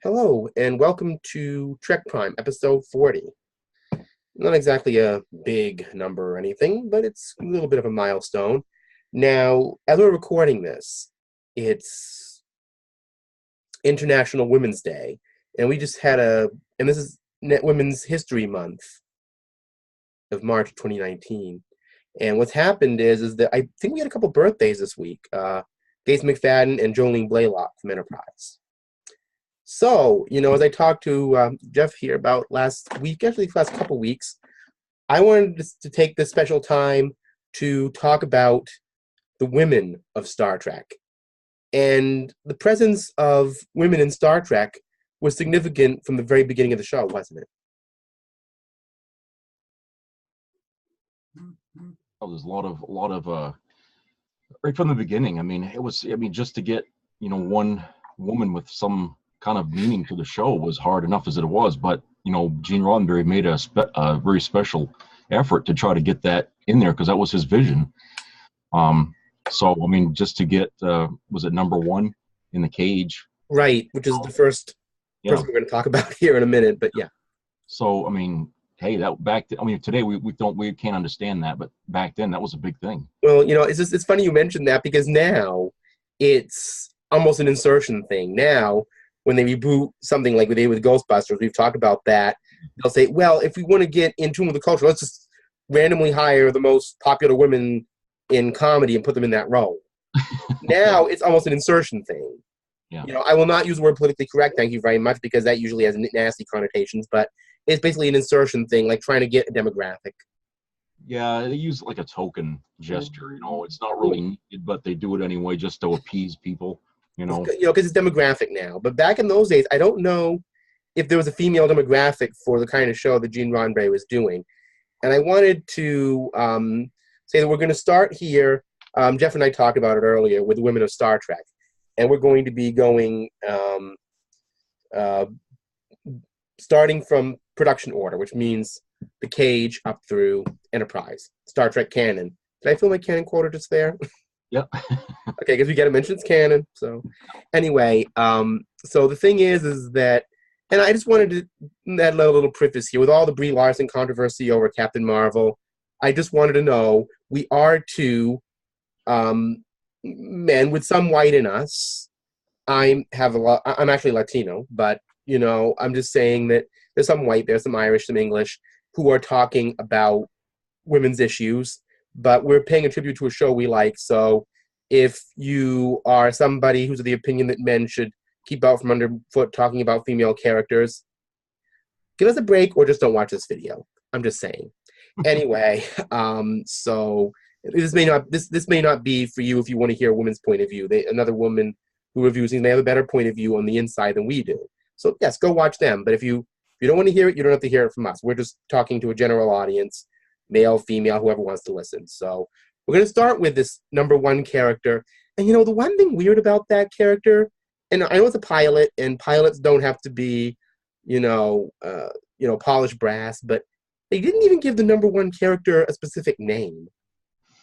Hello, and welcome to Trek Prime, Episode 40. Not exactly a big number or anything, but it's a little bit of a milestone. Now, as we're recording this, it's International Women's Day, and we just had and this is Women's History Month of March 2019. And what's happened is that I think we had a couple birthdays this week. Gates McFadden and Jolene Blaylock from Enterprise. So, as I talked to Jeff here about last week, actually the last couple weeks, I wanted to take this special time to talk about the women of Star Trek. And the presence of women in Star Trek was significant from the very beginning of the show, wasn't it? Oh, there's a lot of right from the beginning. Just to get, one woman with some kind of meaning to the show was hard enough as it was, but Gene Roddenberry made a very special effort to try to get that in there because that was his vision. Just to get was it number one in the cage, right, which is the first person we're going to talk about here in a minute, but yeah. So hey, that back today we can't understand that, but back then that was a big thing. Well, it's funny you mentioned that because now it's almost an insertion thing. Now when they reboot something like we did with Ghostbusters, we've talked about that. They'll say, well, if we want to get in tune with the culture, let's just randomly hire the most popular women in comedy and put them in that role. Now it's almost an insertion thing. Yeah. I will not use the word politically correct, thank you very much, because that usually has nasty connotations, but it's basically an insertion thing, like trying to get a demographic. Yeah, they use like a token gesture, it's not really needed, but they do it anyway just to appease people. Because it's demographic now. But back in those days, I don't know if there was a female demographic for the kind of show that Gene Roddenberry was doing. And I wanted to say that we're going to start here. Jeff and I talked about it earlier with the women of Star Trek. And we're going to be going starting from production order, which means the Cage up through Enterprise, Star Trek canon. Did I fill my canon quota just there? Yep. Okay, because we got to mention it's canon. So anyway, so the thing is that, and I just wanted to add a little preface here with all the Brie Larson controversy over Captain Marvel. I just wanted to know we are two men with some white in us. I'm actually Latino, but I'm just saying that there's some white, there's some Irish, some English who are talking about women's issues. But we're paying a tribute to a show we like, so if you are somebody who's of the opinion that men should keep out from underfoot talking about female characters, give us a break or just don't watch this video. I'm just saying. Anyway, so this may not be for you if you want to hear a woman's point of view. Another woman who reviews these may have a better point of view on the inside than we do. So yes, go watch them. But if you don't want to hear it, you don't have to hear it from us. We're just talking to a general audience. Male, female, whoever wants to listen. So we're going to start with this number one character. And the one thing weird about that character, and I know it's a pilot, and pilots don't have to be, polished brass, but they didn't even give the number one character a specific name.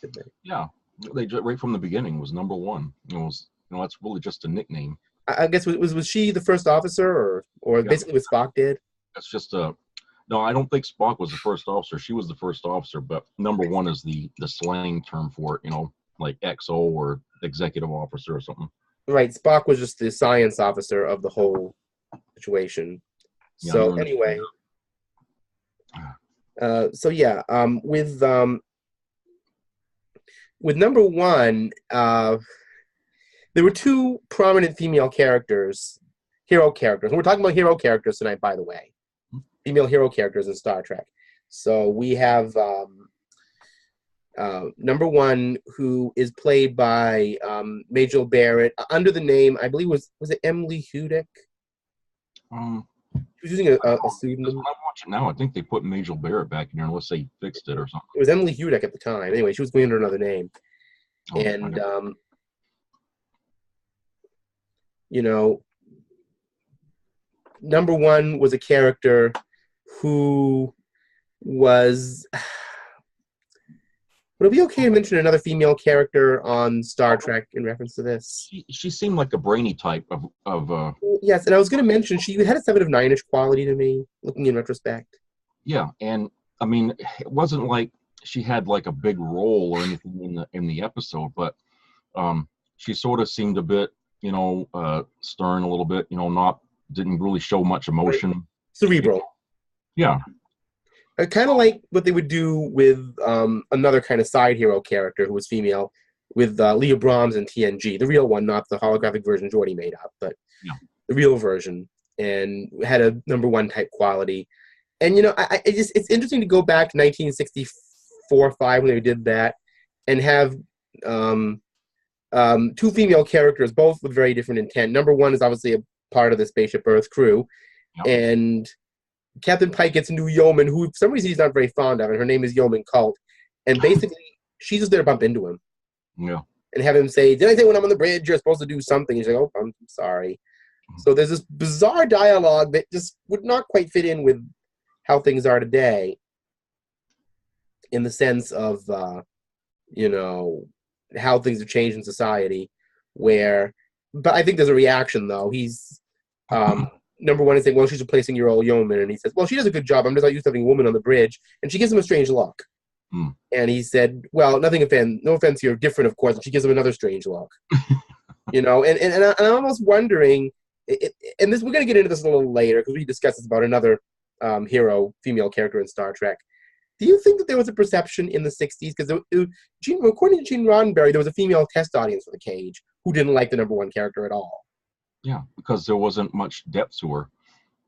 Did they? Yeah, they right from the beginning was number one. That's really just a nickname. I guess was she the first officer, or basically what Spock did? That's just No, I don't think Spock was the first officer. She was the first officer, but number one is the slang term for it, like XO or executive officer or something. Right, Spock was just the science officer of the whole situation. Yeah, so anyway, with number one, there were two prominent female characters, hero characters. And we're talking about hero characters tonight, by the way. Female hero characters in Star Trek. So we have number one, who is played by Majel Barrett under the name, I believe was it Emily Hudick? She was using a pseudonym. I'm watching now. I think they put Majel Barrett back in there unless they fixed it or something. It was Emily Hudick at the time. Anyway, she was going under another name. And number one was a character who was Would it be okay to mention another female character on Star Trek in reference to this? She seemed like a brainy type of Yes, and I was going to mention she had a 7 of 9-ish quality to me, looking in retrospect. yeah, and I mean, it wasn't like she had like a big role or anything in the episode, but she sort of seemed a bit, stern a little bit, didn't really show much emotion. Right. Cerebral. Yeah. Kind of like what they would do with another kind of side hero character who was female, with Leah Brahms in TNG, the real one, not the holographic version Geordi made up, but the real version, and had a number 1 type quality. And it's interesting to go back to 1964-5 when they did that, and have 2 female characters, both with very different intent. Number 1 is obviously a part of the Spaceship Earth crew, and Captain Pike gets a new yeoman who, for some reason, he's not very fond of, and her name is Yeoman Cult. And basically, she's just there to bump into him. Yeah. And have him say, "Did I say when I'm on the bridge, you're supposed to do something?" He's like, "Oh, I'm sorry." So there's this bizarre dialogue that just would not quite fit in with how things are today, in the sense of, how things have changed in society. But I think there's a reaction, though. He's... number 1 is saying, "Well, she's replacing your old yeoman," and he says, "Well, she does a good job. I'm just not used to having a woman on the bridge." And she gives him a strange look. And he said, "Well, no offense, you're different, of course." And she gives him another strange look. And I'm almost wondering, and this, we're going to get into this a little later because we discussed this about another hero, female character in Star Trek. Do you think that there was a perception in the 60s? Because according to Gene Roddenberry, there was a female test audience for The Cage who didn't like the number 1 character at all. Yeah, because there wasn't much depth to her,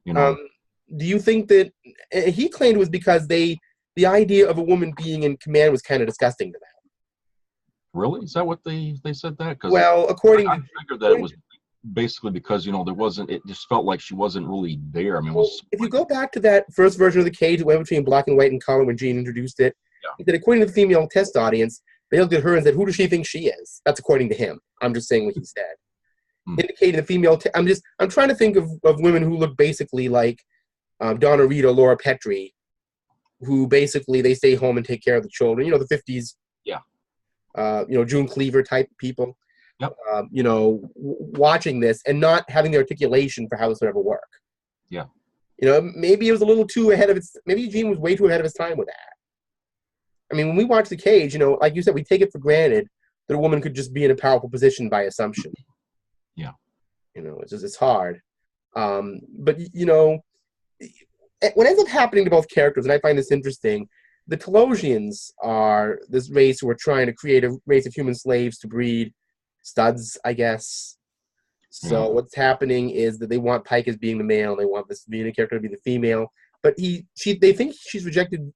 Do you think that he claimed it was because the idea of a woman being in command was kind of disgusting to them? Really? Is that what they said that? Well, according I figured that it was basically because there wasn't. It just felt like she wasn't really there. I mean, if you go back to that first version of The Cage, it went between black and white and color when Gene introduced it. Yeah. He said, according to the female test audience, they looked at her and said, "Who does she think she is?" That's according to him. I'm just saying what he said. Indicating the female. I'm trying to think of women who look basically like Donna Reed or Laura Petrie, who basically they stay home and take care of the children. The 50s. Yeah. June Cleaver type people. Yep. Watching this and not having the articulation for how this would ever work. Yeah. Maybe it was a little too ahead of its. Maybe Gene was way too ahead of his time with that. I mean, when we watch The Cage, like you said, we take it for granted that a woman could just be in a powerful position by assumption. Yeah. It's hard. But what ends up happening to both characters, and I find this interesting, the Telosians are this race who are trying to create a race of human slaves to breed studs, I guess. So what's happening is that they want Pike as being the male, and they want this Vina character to be the female. But they think he's rejected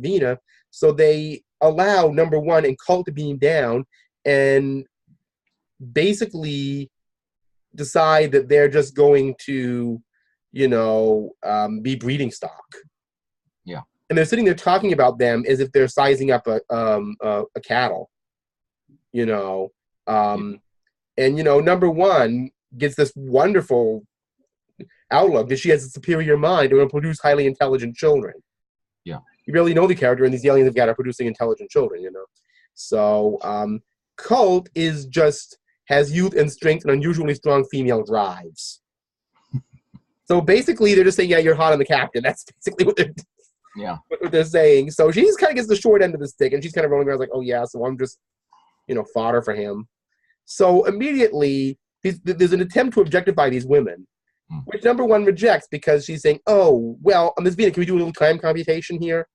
Vina, so they allow number 1 and Cult to beam down and basically decide that they're just going to, be breeding stock. Yeah. And they're sitting there talking about them as if they're sizing up a cattle. And number 1 gets this wonderful outlook that she has a superior mind and will produce highly intelligent children. Yeah. You barely know the character, and these aliens have got are producing intelligent children. So Cult has youth and strength and unusually strong female drives. So basically, they're just saying, "Yeah, you're hot on the captain." That's basically what they're saying. So she just kind of gets the short end of the stick, and she's kind of rolling around like, "Oh yeah, so I'm just, fodder for him." So immediately, there's an attempt to objectify these women, which number 1 rejects because she's saying, "Oh, well, Ms. Vina, can we do a little time computation here?"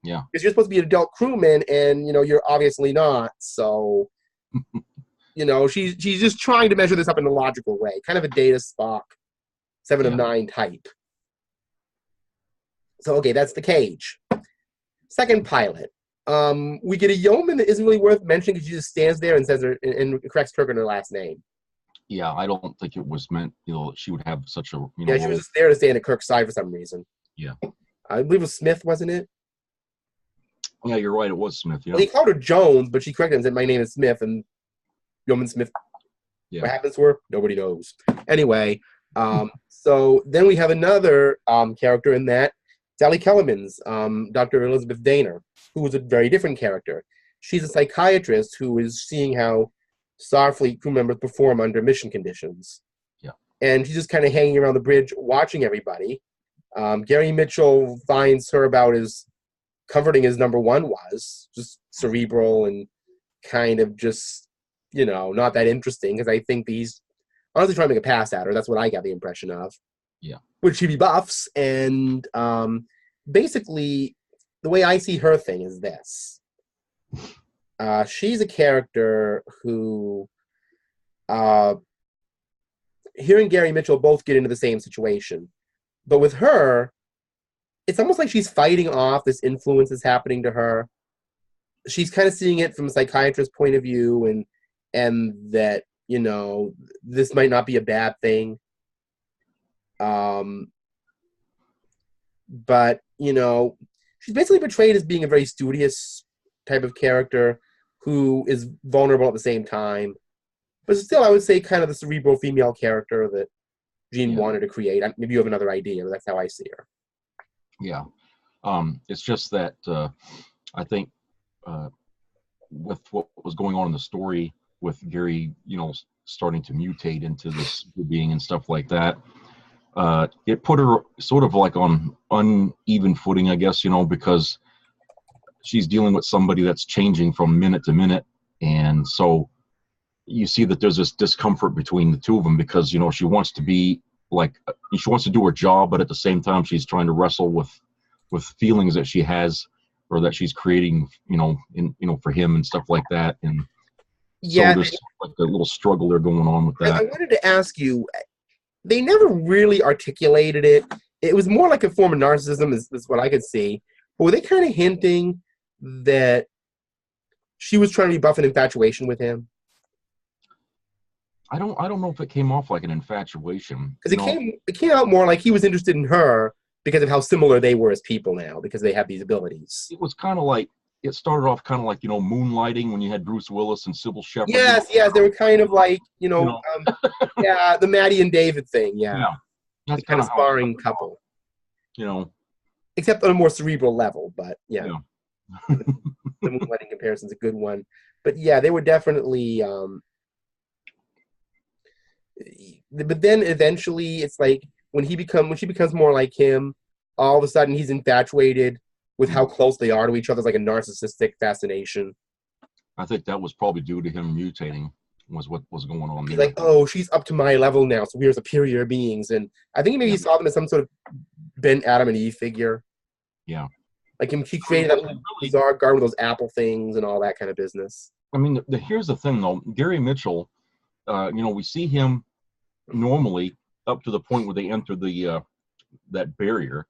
Yeah. Because you're supposed to be an adult crewman, and you're obviously not. So. She's just trying to measure this up in a logical way, kind of a Data Spock 7 of 9 type. So, okay, that's The Cage. Second pilot. We get a yeoman that isn't really worth mentioning because she just stands there and says and corrects Kirk in her last name. Yeah, I don't think it was meant, she would have such a, Yeah, she was just there to stand at Kirk's side for some reason. Yeah. I believe it was Smith, wasn't it? Yeah, you're right, it was Smith, yeah. Well, he called her Jones, but she corrected him and said, "My name is Smith," and Yeoman Smith. Yeah. What happens to her? Nobody knows. Anyway, so then we have another character in that. Sally Kellerman's Dr. Elizabeth Dane, who was a very different character. She's a psychiatrist who is seeing how Starfleet crew members perform under mission conditions. Yeah. And she's just kind of hanging around the bridge watching everybody. Gary Mitchell finds her about as comforting as number one was, just cerebral and kind of just, not that interesting, because I think he's honestly trying to make a pass at her. That's what I got the impression of. Yeah. Which she rebuffs, and basically, the way I see her thing is this. She's a character who, her and Gary Mitchell both get into the same situation. But with her, it's almost like she's fighting off this influence that's happening to her. She's kind of seeing it from a psychiatrist's point of view, and that, this might not be a bad thing. But, she's basically portrayed as being a very studious type of character who is vulnerable at the same time. But still, I would say kind of the cerebral female character that Gene wanted to create. Maybe you have another idea, but that's how I see her. Yeah. It's just that I think with what was going on in the story with Gary, starting to mutate into this being and stuff like that, it put her sort of like on uneven footing, I guess, because she's dealing with somebody that's changing from minute to minute. And so you see that there's this discomfort between the two of them because, she wants to be like, she wants to do her job, but at the same time, she's trying to wrestle with feelings that she has or that she's creating, for him and stuff like that. And so there's like a little struggle there going on with that. I wanted to ask you, they never really articulated it. It was more like a form of narcissism, is what I could see. But were they kind of hinting that she was trying to rebuff an infatuation with him? I don't know if it came off like an infatuation. Because it came out more like he was interested in her because of how similar they were as people now, because they have these abilities. It was kind of like, it started off kind of like, moonlighting when you had Bruce Willis and Sybil Shepherd. Yes, they were kind of like, the Maddie and David thing, yeah. That's kind of sparring couple. Except on a more cerebral level, but yeah. The moonlighting comparison is a good one. But yeah, they were definitely... but then eventually it's like when she becomes more like him, all of a sudden he's infatuated with how close they are to each other. It's like a narcissistic fascination. I think that was probably due to him mutating, was what was going on there. He's like, oh, she's up to my level now, so we're superior beings. And I think maybe he saw them as some sort of Ben, Adam, and Eve figure. Yeah. Like he created that bizarre garden with those apple things and all that kind of business. I mean, here's the thing, though. Gary Mitchell, we see him normally up to the point where they enter that barrier.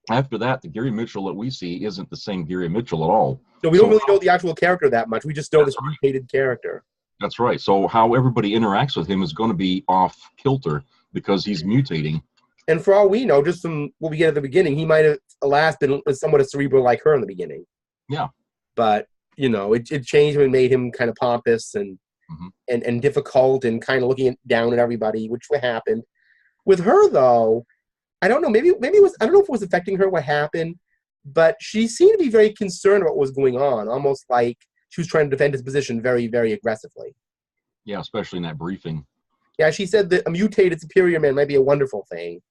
After that, the Gary Mitchell that we see isn't the same Gary Mitchell at all. So we don't really know the actual character that much. We just know this mutated character. That's right. So how everybody interacts with him is going to be off kilter because he's mutating. And for all we know, just from what we get at the beginning, he might have, alas, been somewhat a cerebral like her in the beginning. Yeah. But, it changed and made him kind of pompous and difficult and kind of looking down at everybody, which happened. With her, though, I don't know, maybe it was, I don't know if it was affecting her what happened, but she seemed to be very concerned about what was going on, almost like she was trying to defend his position very, very aggressively. Yeah, especially in that briefing. Yeah, she said that a mutated superior man might be a wonderful thing.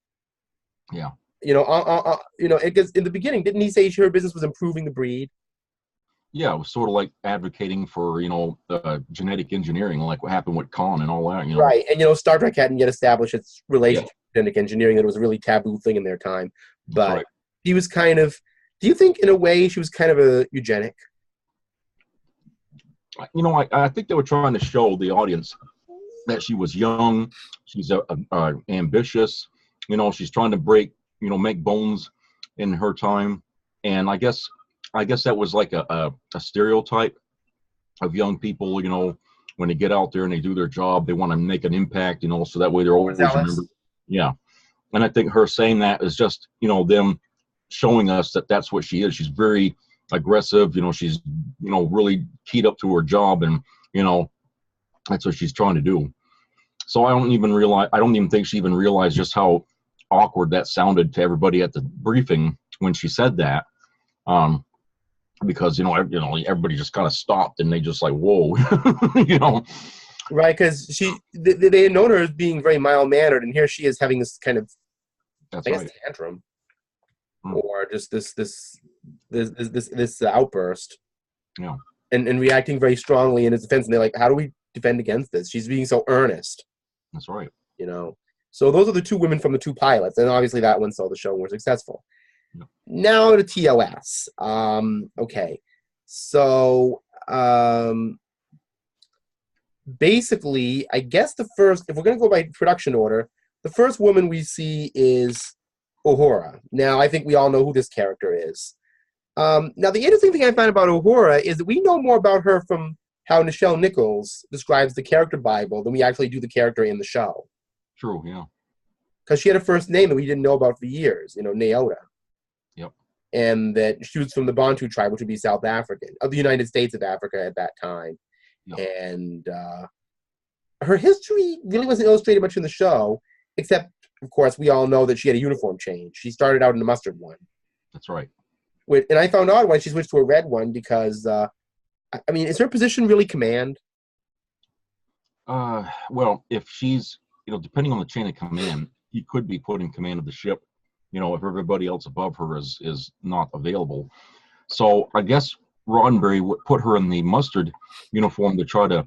Yeah. Because in the beginning, didn't he say her business was improving the breed? Yeah, it was sort of like advocating for, genetic engineering, like what happened with Khan and all that, Right, and, Star Trek hadn't yet established its relationship with genetic engineering, that it was a really taboo thing in their time. But he was kind of, do you think, in a way, she was kind of a eugenic? I think they were trying to show the audience that she was young, she's ambitious, she's trying to make bones in her time. And I guess that was like a stereotype of young people, when they get out there and they do their job, they want to make an impact, so that way they're always remembered. Yeah. And I think her saying that is just, them showing us that that's what she is. She's very aggressive, she's, really keyed up to her job, and, that's what she's trying to do. So I don't even think she even realized just how awkward that sounded to everybody at the briefing when she said that, because everybody just kind of stopped and they just like, whoa, Right, because they had known her as being very mild mannered, and here she is having this kind of, That's I guess, right. tantrum, or just this outburst, Yeah, and reacting very strongly in his defense. And they're like, how do we defend against this? She's being so earnest. that's right. So those are the two women from the two pilots, and obviously that one sold the show and was successful. Yeah. Now to TOS. Okay, so basically, I guess if we're going to go by production order, the first woman we see is Uhura. Now, I think we all know who this character is. Now, the interesting thing I find about Uhura is that we know more about her from how Nichols describes the character Bible than we actually do the character in the show. True, yeah. Because she had a first name that we didn't know about for years, Naora. Yep. And that she was from the Bantu tribe, which would be South African, of the United States of Africa at that time. Yep. And her history really wasn't illustrated much in the show, except, of course, we all know that she had a uniform change. She started out in the mustard one. That's right. And I found out why she switched to a red one because, is her position really command? Well, if she's, depending on the chain of command, he could be put in command of the ship, if everybody else above her is not available. So I guess Roddenberry would put her in the mustard uniform to try to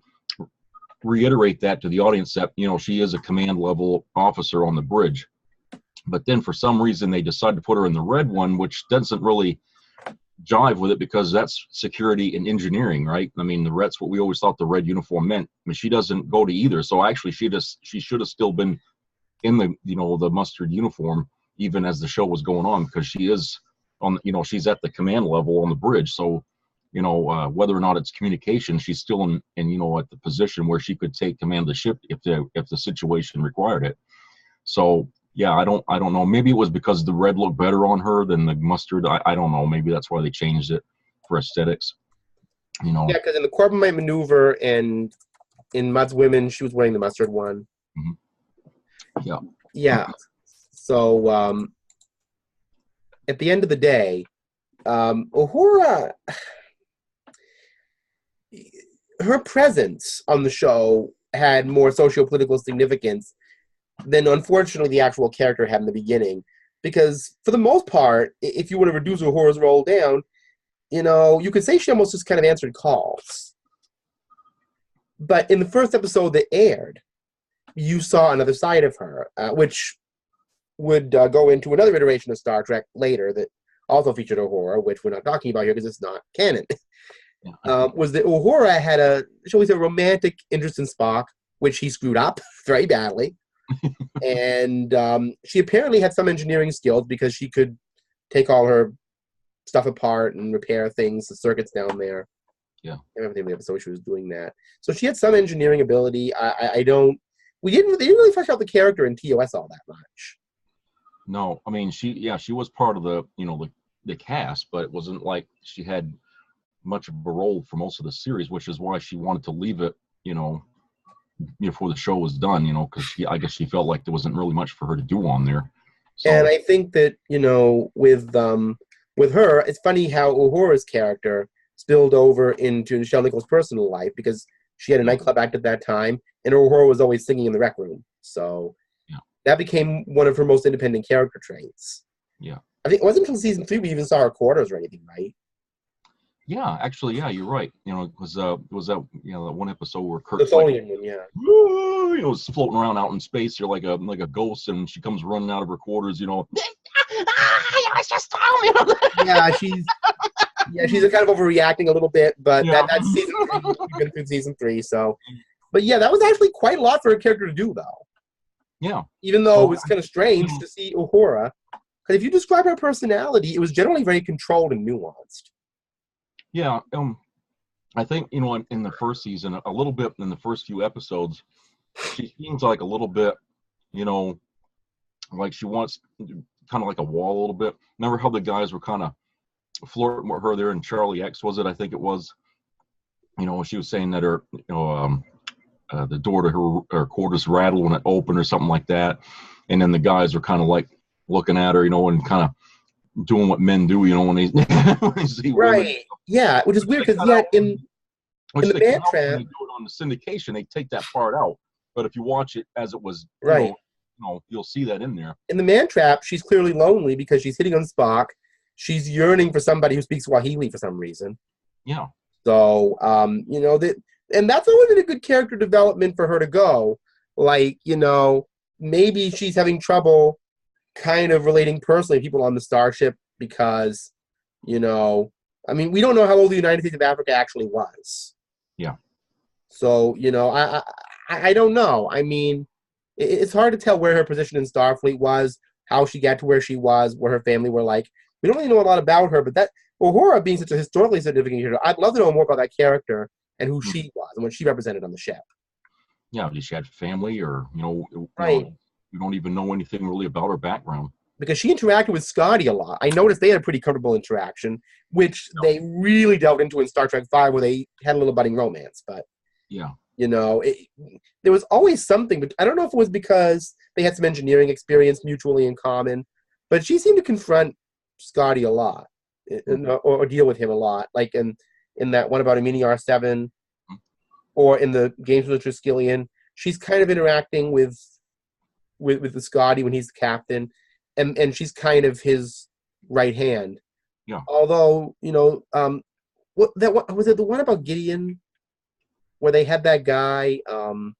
reiterate that to the audience that, she is a command level officer on the bridge. But then for some reason they decide to put her in the red one, which doesn't really jive with it because that's security and engineering, right? I mean, that's what we always thought the red uniform meant. I mean, she doesn't go to either. So actually she should have still been in the, the mustard uniform, even as the show was going on, because she is on, she's at the command level on the bridge. So, whether or not it's communication, she's still in at the position where she could take command of the ship if the situation required it. So, yeah, I don't know. Maybe it was because the red looked better on her than the mustard. I don't know. Maybe that's why they changed it for aesthetics. Yeah, because in the Corbomite maneuver and in Mudd's Women, she was wearing the mustard one. Mm-hmm. Yeah. Yeah. So at the end of the day, Uhura, her presence on the show had more socio-political significance than, unfortunately, the actual character had in the beginning. Because, for the most part, if you were to reduce Uhura's role down, you could say she almost just kind of answered calls. But in the first episode that aired, you saw another side of her, which would go into another iteration of Star Trek later that also featured Uhura, which we're not talking about here because it's not canon. Was that Uhura had a romantic interest in Spock, which he screwed up very badly. And she apparently had some engineering skills because she could take all her stuff apart and repair things, the circuits down there. Yeah. I remember the episode she was doing that. So she had some engineering ability. They didn't really flesh out the character in TOS all that much. No, I mean, she was part of the, the cast, but it wasn't like she had much of a role for most of the series, which is why she wanted to leave it, before the show was done, because I guess she felt like there wasn't really much for her to do on there. So. And I think that, with her, it's funny how Uhura's character spilled over into Nichelle Nichols' personal life because she had a nightclub act at that time, and Uhura was always singing in the rec room. So that became one of her most independent character traits. Yeah. I think it wasn't until season 3 we even saw her quarters or anything, right? Yeah, actually, yeah, you're right. It was that that one episode where Kurt's the Tholian one, yeah. Was floating around out in space. You're like a ghost, and she comes running out of her quarters. It's just yeah, she's kind of overreacting a little bit, but that's season 3. We've been through season 3, so. But yeah, that was actually quite a lot for a character to do, though. Yeah. Even though it was kind of strange to see Uhura, because if you describe her personality, it was generally very controlled and nuanced. Yeah, I think, in the first season, a little bit in the first few episodes, she seems like a little bit, like she wants kind of like a wall a little bit. Remember how the guys were kind of flirting with her there in Charlie X, was it? I think it was. She was saying that her, the door to her quarters rattled when it opened or something like that. And then the guys were kind of like looking at her, and kind of doing what men do, you know, when they, when they see women. Right. Yeah, which is weird because yet in the Man Trap, when they do it on the syndication, they take that part out. But if you watch it as it was, right, you know, you'll see that in there. In the Man Trap, she's clearly lonely because she's hitting on Spock. She's yearning for somebody who speaks Swahili for some reason. Yeah. So, you know, and that's always been a good character development for her to go. Like, you know, maybe she's having trouble kind of relating personally to people on the starship because, you know, I mean, we don't know how old the United States of Africa actually was. Yeah. So, you know, I don't know. I mean, it's hard to tell where her position in Starfleet was, how she got to where she was, what her family were like. We don't really know a lot about her, but Uhura being such a historically significant character, I'd love to know more about that character and who she was and what she represented on the ship. Yeah, did she have family or, you know, right. We don't even know anything really about her background. Because she interacted with Scotty a lot. I noticed they had a pretty comfortable interaction, which they really delved into in Star Trek V, where they had a little budding romance. But, yeah, you know, there was always something. But I don't know if it was because they had some engineering experience mutually in common, but she seemed to confront Scotty a lot, or deal with him a lot. Like in that one about Amini R7, or in the Games with Triskelion, she's kind of interacting with the Scotty when he's the captain. And she's kind of his right hand. Yeah. Although, you know, what was it? The one about Gideon, where they had that guy who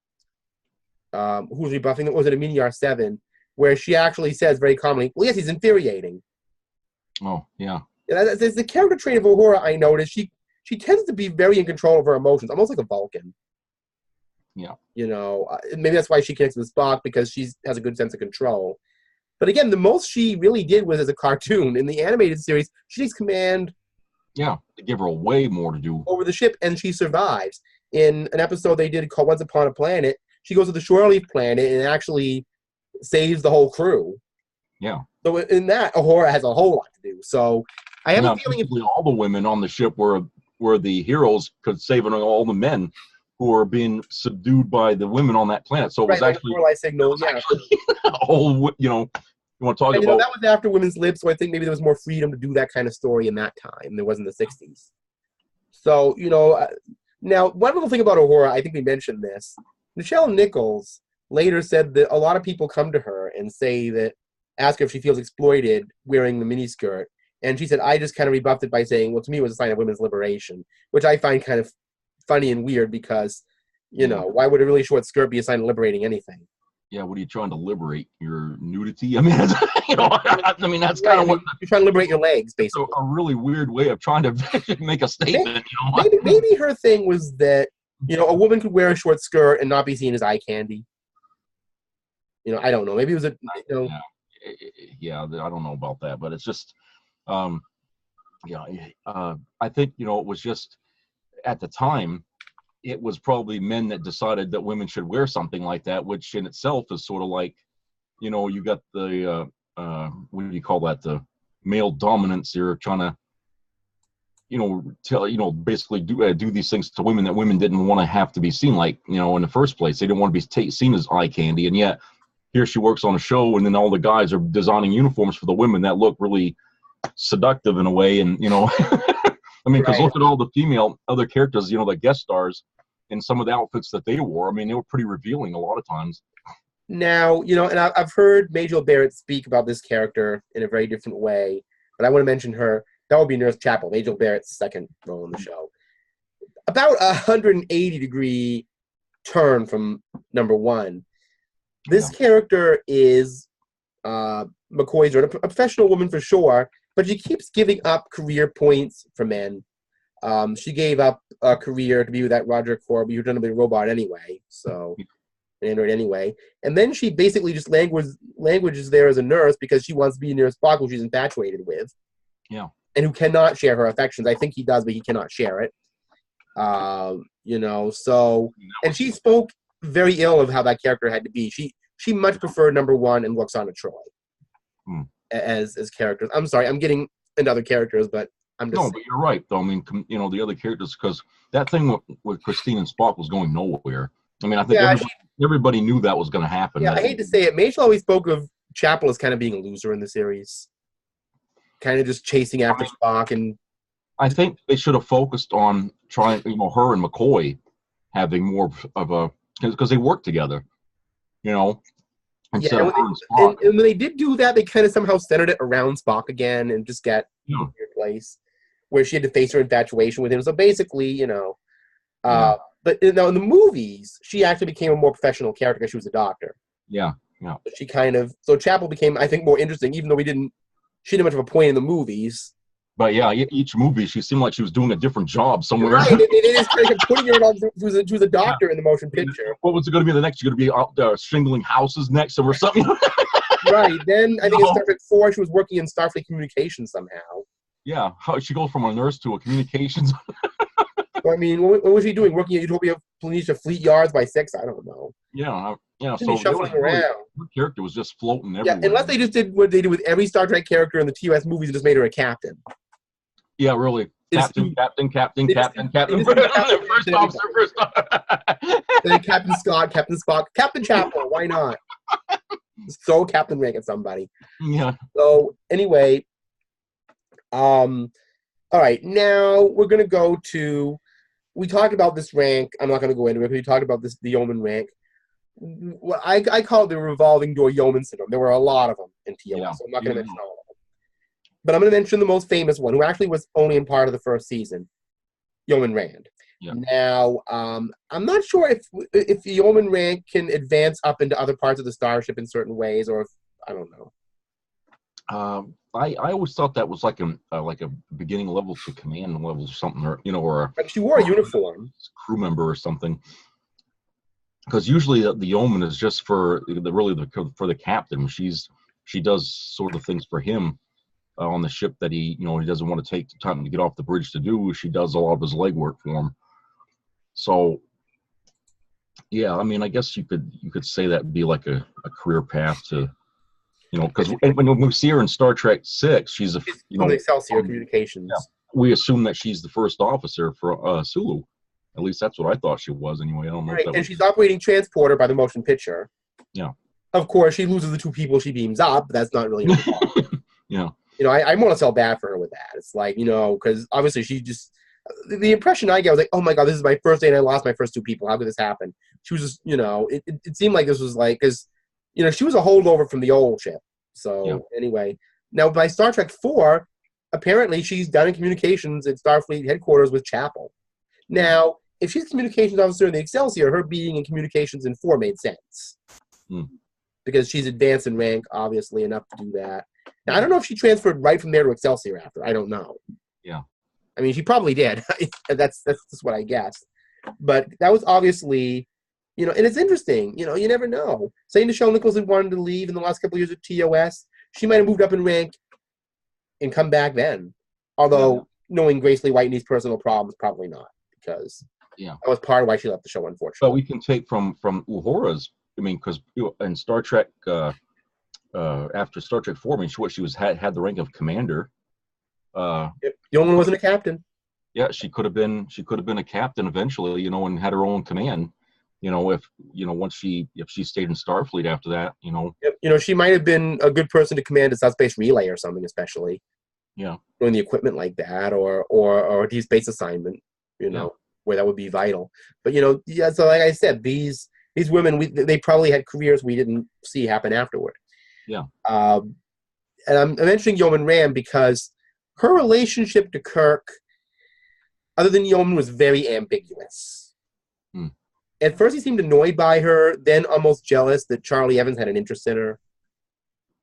was rebuffing them. Was it Amini R7? Where she actually says very calmly, "Well, yes, he's infuriating." Oh, yeah. There's the character trait of Uhura I noticed. She tends to be very in control of her emotions, almost like a Vulcan. Yeah. You know, maybe that's why she connects with Spock, because she has a good sense of control. But again, the most she really did was as a cartoon. In the animated series, she takes command. Yeah, they give her way more to do Over the ship, and she survives. In an episode they did called Once Upon a Planet, she goes to the Shore Leave planet and actually saves the whole crew. Yeah. So in that, Uhura has a whole lot to do. So I have a feeling all the women on the ship were the heroes, because saving all the men who are being subdued by the women on that planet. So it was actually signal, yeah. a whole, you know, you want to talk about. That was after Women's Lib, so I think maybe there was more freedom to do that kind of story in that time. There was in the 60s. So, you know, now, one little thing about Uhura, I think we mentioned this. Michelle Nichols later said that a lot of people come to her and ask her if she feels exploited wearing the miniskirt. And she said, I just kind of rebuffed it by saying, well, to me, it was a sign of women's liberation, which I find kind of funny and weird because, you know, why would a really short skirt be a sign of liberating anything? Yeah, what are you trying to liberate? Your nudity? I mean, you know, I mean that's kind of what you're trying to liberate your legs, basically. A really weird way of trying to make a statement. Maybe her thing was that, you know, a woman could wear a short skirt and not be seen as eye candy. You know, I don't know. Maybe it was yeah, I don't know about that, but it's just, I think, you know, it was just at the time. It was probably men that decided that women should wear something like that, which in itself is sort of like, you know, you got the, what do you call that? The male dominance. You're trying to, you know, basically do these things to women that women didn't want to have to be seen like, you know, in the first place. They didn't want to be seen as eye candy. And yet here she works on a show, and then all the guys are designing uniforms for the women that look really seductive in a way. And, you know, I mean, because look at all the female other characters, you know, the guest stars, and some of the outfits that they wore. I mean, they were pretty revealing a lot of times. Now, you know, and I've heard Majel Barrett speak about this character in a very different way, but I want to mention her. That would be Nurse Chapel, Majel Barrett's second role in the show. About a 180-degree turn from number one. This character is McCoy's a professional woman for sure, but she keeps giving up career points for men. She gave up a career to be with that Roger Corby, who's going to be a robot anyway, so an android anyway. And then she basically just languages there as a nurse because she wants to be near Spock, who she's infatuated with. Yeah. And who cannot share her affections. I think he does, but he cannot share it. You know, so, and she spoke very ill of how that character had to be. She much preferred number one and Luxana Troi as characters. I'm sorry, I'm getting into other characters, but I'm just saying. But you're right, though. I mean, you know, the other characters, because that thing with Christine and Spock was going nowhere. I mean, I think everybody knew that was going to happen. Yeah, I hate to say it. Majel always spoke of Chapel as kind of being a loser in the series. kind of just chasing after Spock. And I think they should have focused on trying, her and McCoy having more of a, because they work together, instead of her and Spock. And when they did do that, they kind of somehow centered it around Spock again and just got in a weird place where she had to face her infatuation with him. So basically, but in the movies, she actually became a more professional character because she was a doctor. Yeah. So Chapel became, I think, more interesting, even though she didn't much of a point in the movies. But yeah, each movie, she seemed like she was doing a different job somewhere. Right, they just kind of putting her on, she was a doctor in the motion picture. What was it going to be the next? You're going to be out there shingling houses next or something? Right, then I think in Star Trek 4, she was working in Starfleet Communications somehow. Yeah, how she goes from a nurse to a communications. Well, I mean, what was she doing? Working at Utopia Planitia Fleet Yards by 6? I don't know. Yeah. So shuffling around. Her character was just floating everywhere. Yeah, unless they just did what they do with every Star Trek character in the TOS movies and just made her a captain. Yeah, really. Captain. First officer. Then Captain Scott, Captain Spock, Captain Chapel. Why not? So Captain rank at somebody. Yeah. So anyway, all right. Now we're gonna go to. We talked about this rank. I'm not gonna go into it. We talked about the Yeoman rank. What I call it the revolving door Yeoman syndrome. There were a lot of them in TOS, so I'm not gonna mention all of them. But I'm going to mention the most famous one, who actually was only in part of the first season, Yeoman Rand. Yeah. Now, I'm not sure if Yeoman Rand can advance up into other parts of the starship in certain ways, or if, I don't know. I always thought that was like a beginning level to command level or something, or But she wore a uniform. Crew member or something. Because usually the Yeoman is just for the captain. She does sort of things for him. On the ship that he doesn't want to take the time to get off the bridge to do. She does a lot of his legwork for him. So, yeah, I mean, I guess you could say that would be like a career path to, because when we see her in Star Trek 6, she's Excelsior Communications. Yeah, we assume that she's the first officer for Sulu. At least that's what I thought she was anyway. I don't know. Right, and she's operating transporter by the motion picture. Yeah. Of course, she loses the 2 people she beams up, but that's not really her fault. Yeah. I want to feel bad for her with that. It's like, because obviously she just, the impression I get was like, oh my God, this is my first day and I lost my first 2 people. How could this happen? She was just, it seemed like this was like, because, she was a holdover from the old ship. So anyway, now by Star Trek 4, apparently she's down in communications at Starfleet headquarters with Chapel. Now, if she's a communications officer in the Excelsior, her being in communications in 4 made sense. Because she's advanced in rank, obviously, enough to do that. Now, I don't know if she transferred right from there to Excelsior after. I don't know. Yeah. I mean, she probably did. That's just what I guessed. But that was obviously, and it's interesting. You never know. Say Nichelle Nichols had wanted to leave in the last couple of years of TOS. She might have moved up in rank and come back then. Although, knowing Grace Lee Whitney's personal problems, probably not. Because that was part of why she left the show, unfortunately. But we can take from Uhura's, because in Star Trek... after Star Trek 4, I mean, she had the rank of commander. Yeoman wasn't a captain. Yeah, she could have been a captain eventually, and had her own command. If she stayed in Starfleet after that, Yep. She might have been a good person to command a subspace relay or something, especially. Yeah. Doing the equipment like that, or a deep space assignment, where that would be vital. But so like I said, these women, they probably had careers we didn't see happen afterward. Yeah. And I'm mentioning Yeoman Rand because her relationship to Kirk, other than Yeoman, was very ambiguous. At first, he seemed annoyed by her, then almost jealous that Charlie Evans had an interest in her.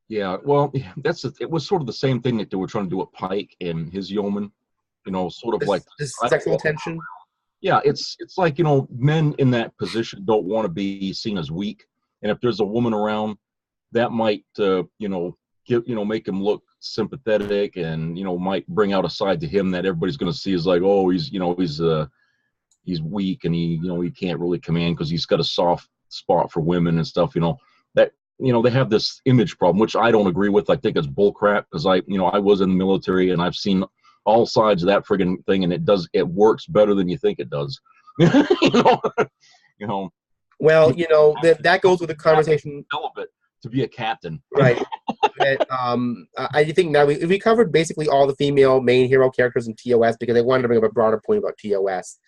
Yeah, well, it was sort of the same thing that they were trying to do with Pike and his Yeoman, sort of like this sexual tension. Yeah, it's like, men in that position don't want to be seen as weak, and if there's a woman around, that might, make him look sympathetic, and might bring out a side to him that everybody's going to see as like, oh, he's weak, and he can't really command because he's got a soft spot for women and stuff. That they have this image problem, which I don't agree with. I think it's bullcrap because I was in the military and I've seen all sides of that friggin' thing, and it works better than you think it does. Well, that goes with the conversation. To be a captain, right? that I think now we covered basically all the female main hero characters in TOS because I wanted to bring up a broader point about TOS.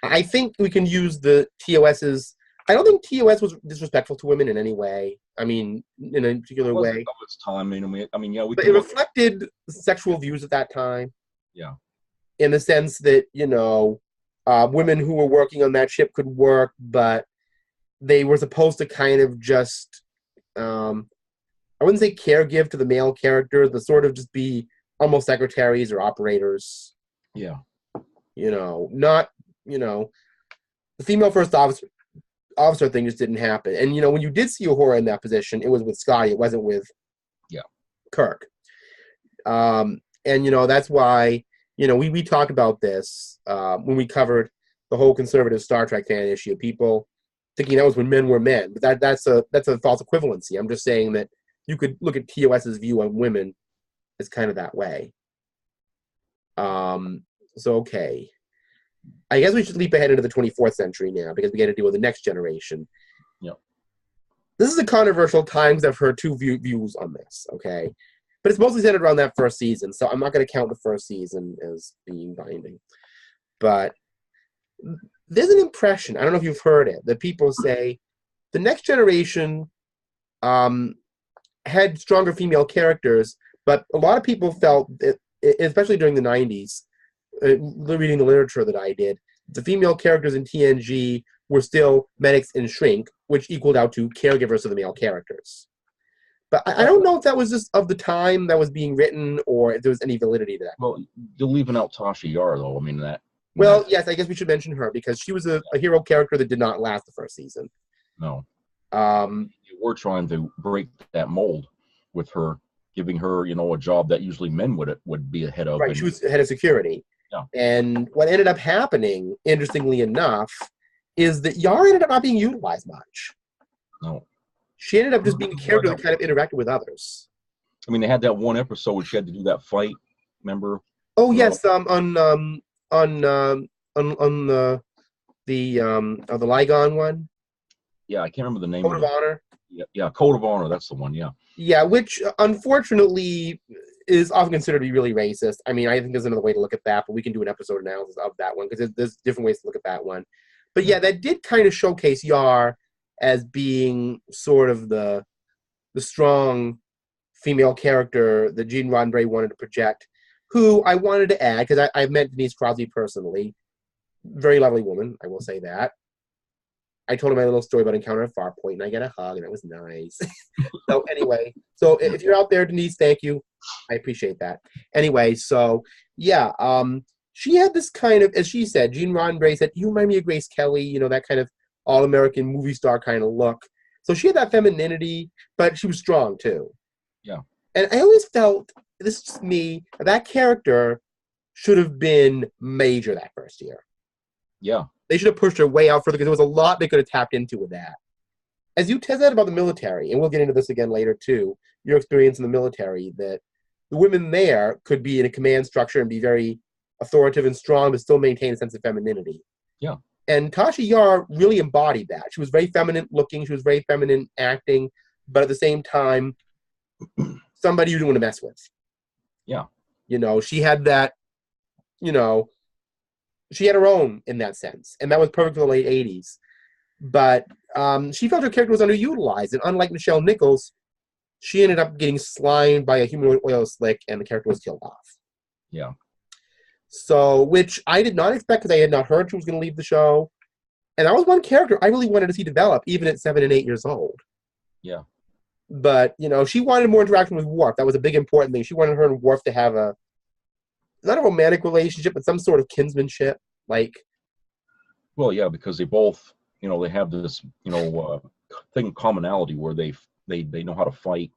I think we can use the TOS's. I don't think TOS was disrespectful to women in any way. I mean, in a particular way. Of its time. I mean, yeah, but it reflected sexual views at that time. Yeah. In the sense that, women who were working on that ship could work, but they were supposed to kind of just, I wouldn't say caregive to the male characters, but sort of just be almost secretaries or operators. Yeah. Not, the female first officer thing just didn't happen. And, when you did see Uhura in that position, it was with Scotty. It wasn't with Kirk. And, that's why, we talked about this when we covered the whole conservative Star Trek fan issue. People thinking that was when men were men. But that's a false equivalency. I'm just saying that you could look at TOS's view on women as kind of that way. Okay. I guess we should leap ahead into the 24th century now because we got to deal with the next generation. Yep. This is a controversial time because I've heard two views on this, okay? But it's mostly centered around that first season, so I'm not going to count the first season as being binding. But there's an impression, I don't know if you've heard it, that people say the next generation had stronger female characters, but a lot of people felt, that, especially during the 90s, reading the literature that I did, the female characters in TNG were still medics and shrink, which equaled out to caregivers of the male characters. But I don't know if that was just of the time that was being written or if there was any validity to that. Well, you're leaving out Tasha Yar, though. I mean, that... Well, yes, I guess we should mention her because she was a hero character that did not last the first season. No. We're trying to break that mold with her, giving her, a job that usually men would be ahead of. Right, she was head of security. Yeah. And what ended up happening, interestingly enough, is that Yar ended up not being utilized much. No. She ended up just being a character that kind of interacted with others. I mean, they had that one episode where she had to do that fight. Remember? Oh yes, on the Ligon one. Yeah, I can't remember the name. Code of Honor. Yeah, Code of Honor. That's the one. Yeah. Yeah, which unfortunately is often considered to be really racist. I mean, I think there's another way to look at that, but we can do an episode analysis of that one because there's different ways to look at that one. But yeah, that did kind of showcase Yar as being sort of the strong female character that Gene Roddenberry wanted to project, who I wanted to add, because I've met Denise Crosby personally. Very lovely woman, I will say that. I told her my little story about Encounter at Farpoint, and I got a hug, and it was nice. So anyway, so if you're out there, Denise, thank you. I appreciate that. Anyway, so yeah, she had this kind of, as she said, Gene Roddenberry said, you remind me of Grace Kelly, that kind of all-American movie star kind of look. So she had that femininity, but she was strong too. Yeah. And I always felt, this is just me, that character should have been major that first year. Yeah. They should have pushed her way out further because there was a lot they could have tapped into with that. As you said about the military, and we'll get into this again later too, your experience in the military, that the women there could be in a command structure and be very authoritative and strong, but still maintain a sense of femininity. Yeah. And Tasha Yar really embodied that. She was very feminine looking, she was very feminine acting, but at the same time, somebody you didn't want to mess with. Yeah. She had that, she had her own in that sense. And that was perfect for the late 80s. But she felt her character was underutilized. And unlike Michelle Nichols, she ended up getting slimed by a humanoid oil slick and the character was killed off. Yeah. So, which I did not expect because I had not heard she was going to leave the show. And that was one character I really wanted to see develop, even at 7 and 8 years old. Yeah. But, she wanted more interaction with Worf. That was a big important thing. She wanted her and Worf to have not a romantic relationship, but some sort of kinsmanship. Well, yeah, because they both, they have this, commonality where they know how to fight.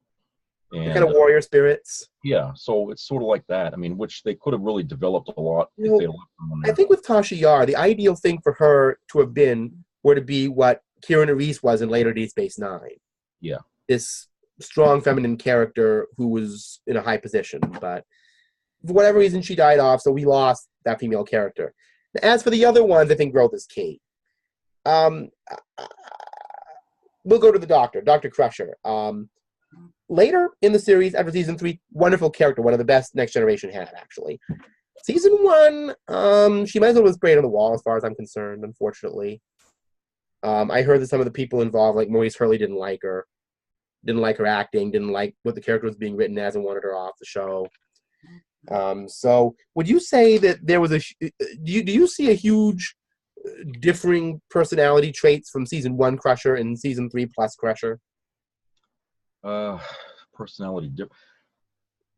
And kind of warrior spirits. Yeah, so it's sort of like that. I mean, which they could have really developed a lot if they left them on there. I think with Tasha Yar, the ideal thing for her to have been were to be what Kieran Reese was in later Deep Space Nine. Yeah. This strong feminine character who was in a high position, but for whatever reason she died off, so we lost that female character. As for the other ones, I think growth is key. We'll go to the doctor, Dr. Crusher. later in the series, after season 3, wonderful character, one of the best Next Generation had, actually. Season 1, she might as well have sprayed on the wall as far as I'm concerned, unfortunately. I heard that some of the people involved, like Maurice Hurley, didn't like her acting, didn't like what the character was being written as, and wanted her off the show. So would you say that there was do you see a huge differing personality traits from season 1 Crusher and season 3 plus Crusher? Personality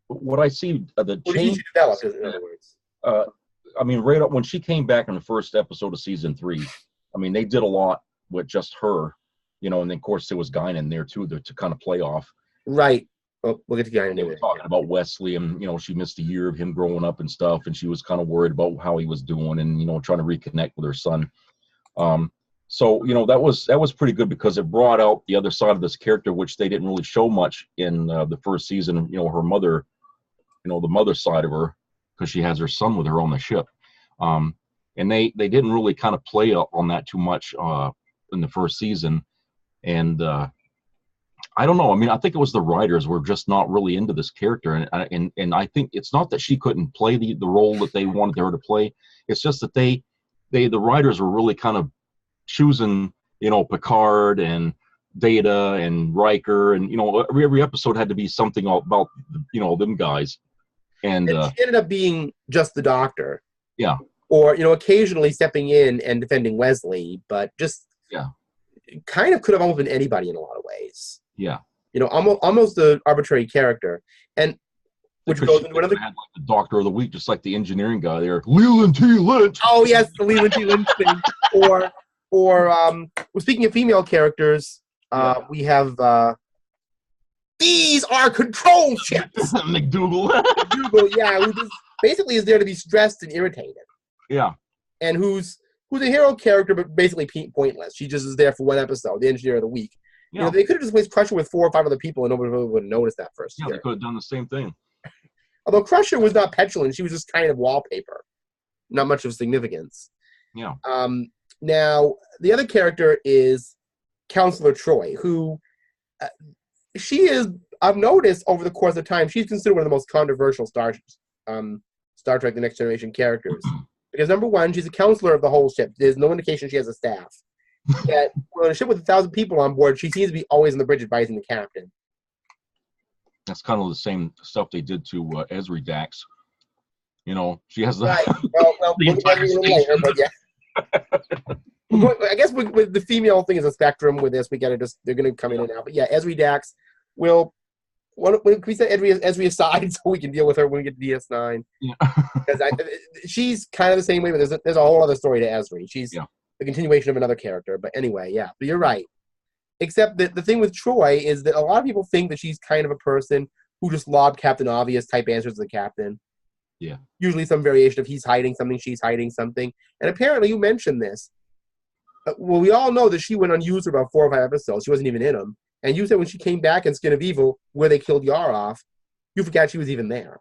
what I see, the or change did you develop, in other words? I mean, right up when she came back in the first episode of season 3, I mean, they did a lot with just her, and then of course there was Guinan there too to kind of play off. Right. Well, we'll get to Guinan. They were talking about Wesley, and she missed a year of him growing up and stuff, and she was kind of worried about how he was doing, and trying to reconnect with her son. So that was pretty good because it brought out the other side of this character, which they didn't really show much in the first season. Her mother, the mother side of her, because she has her son with her on the ship. And they didn't really kind of play on that too much in the first season. And I don't know. I mean, I think it was the writers were just not really into this character. And I think it's not that she couldn't play the role that they wanted her to play. It's just that the writers were really kind of choosing, Picard and Data and Riker. And, every episode had to be something about, them guys. And she ended up being just the Doctor. Yeah. Or, occasionally stepping in and defending Wesley, but just kind of could have almost been anybody in a lot of ways. Yeah. Almost an arbitrary character. And which goes into another... had like the Doctor of the Week, just like the engineering guy there, Leland T. Lynch. Oh, yes, the Leland T. Lynch thing. Or well, speaking of female characters, we have... these are control chips! McDougal. McDougal, yeah, who just basically is there to be stressed and irritated. Yeah. And who's a hero character, but basically pointless. She just is there for one episode, the engineer of the week. Yeah. They could have just placed Crusher with 4 or 5 other people, and nobody really would have noticed that first year. They could have done the same thing. Although Crusher was not petulant, she was just kind of wallpaper, not much of significance. Yeah. Now the other character is Counselor Troi, who she is. I've noticed over the course of time, she's considered one of the most controversial Star Trek: The Next Generation characters. Because number one, she's a counselor of the whole ship. There's no indication she has a staff. Yet, on a ship with 1,000 people on board, she seems to be always on the bridge advising the captain. That's kind of the same stuff they did to Ezri Dax. She has the... Right. Well, we'll get that a little later, but yeah. I guess with the female thing is a spectrum with this. They're going to come in and out. But yeah, Ezri Dax will... Can we set Ezri aside so we can deal with her when we get to DS9? Yeah. Because she's kind of the same way, but there's a whole other story to Ezri. She's the continuation of another character. But anyway, yeah. But you're right. Except that the thing with Troi is that a lot of people think that she's kind of a person who just lobbed Captain Obvious type answers to the captain. Yeah. Usually some variation of he's hiding something, she's hiding something. And apparently you mentioned this. Well, we all know that she went unused for about 4 or 5 episodes. She wasn't even in them. And you said when she came back in Skin of Evil, where they killed Yar off, you forgot she was even there.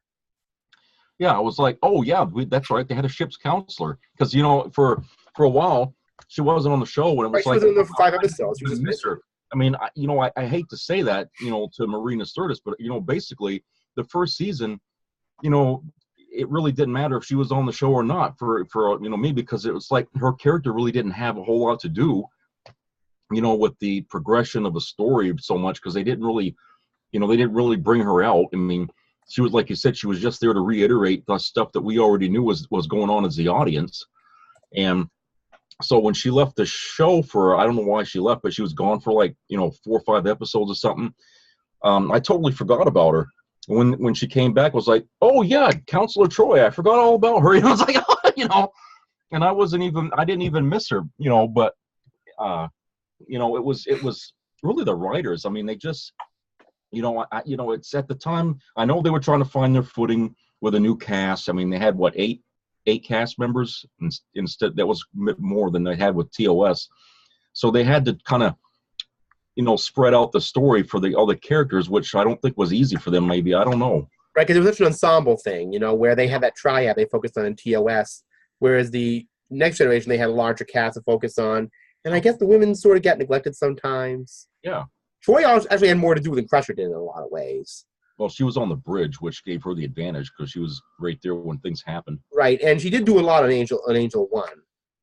Yeah, I was like, oh, yeah, that's right. They had a ship's counselor. Because, for a while, she wasn't on the show when it was she was in the 5 episodes. She was miss her. I mean, I hate to say that, to Marina Sirtis, but, basically, the first season, it really didn't matter if she was on the show or not for me, because it was like her character really didn't have a whole lot to do with the progression of a story so much, because they didn't really bring her out. I mean, she was, like you said, she was just there to reiterate the stuff that we already knew was going on as the audience. And so when she left the show I don't know why she left, but she was gone for 4 or 5 episodes or something. I totally forgot about her. When she came back, I was like, oh yeah, Counselor Troi, I forgot all about her. I was like, and I didn't even miss her, but it was really the writers. I mean, they just, it's at the time, I know they were trying to find their footing with a new cast. I mean, they had eight cast members instead. That was more than they had with TOS. So they had to kind of, spread out the story for the other characters, which I don't think was easy for them. Maybe, I don't know. Right, because it was such an ensemble thing, where they had that triad they focused on in TOS, whereas the Next Generation, they had a larger cast to focus on. And I guess the women sort of got neglected sometimes. Yeah. Troi actually had more to do than Crusher did in a lot of ways. Well, she was on the bridge, which gave her the advantage because she was right there when things happened. Right, and she did do a lot on Angel 1.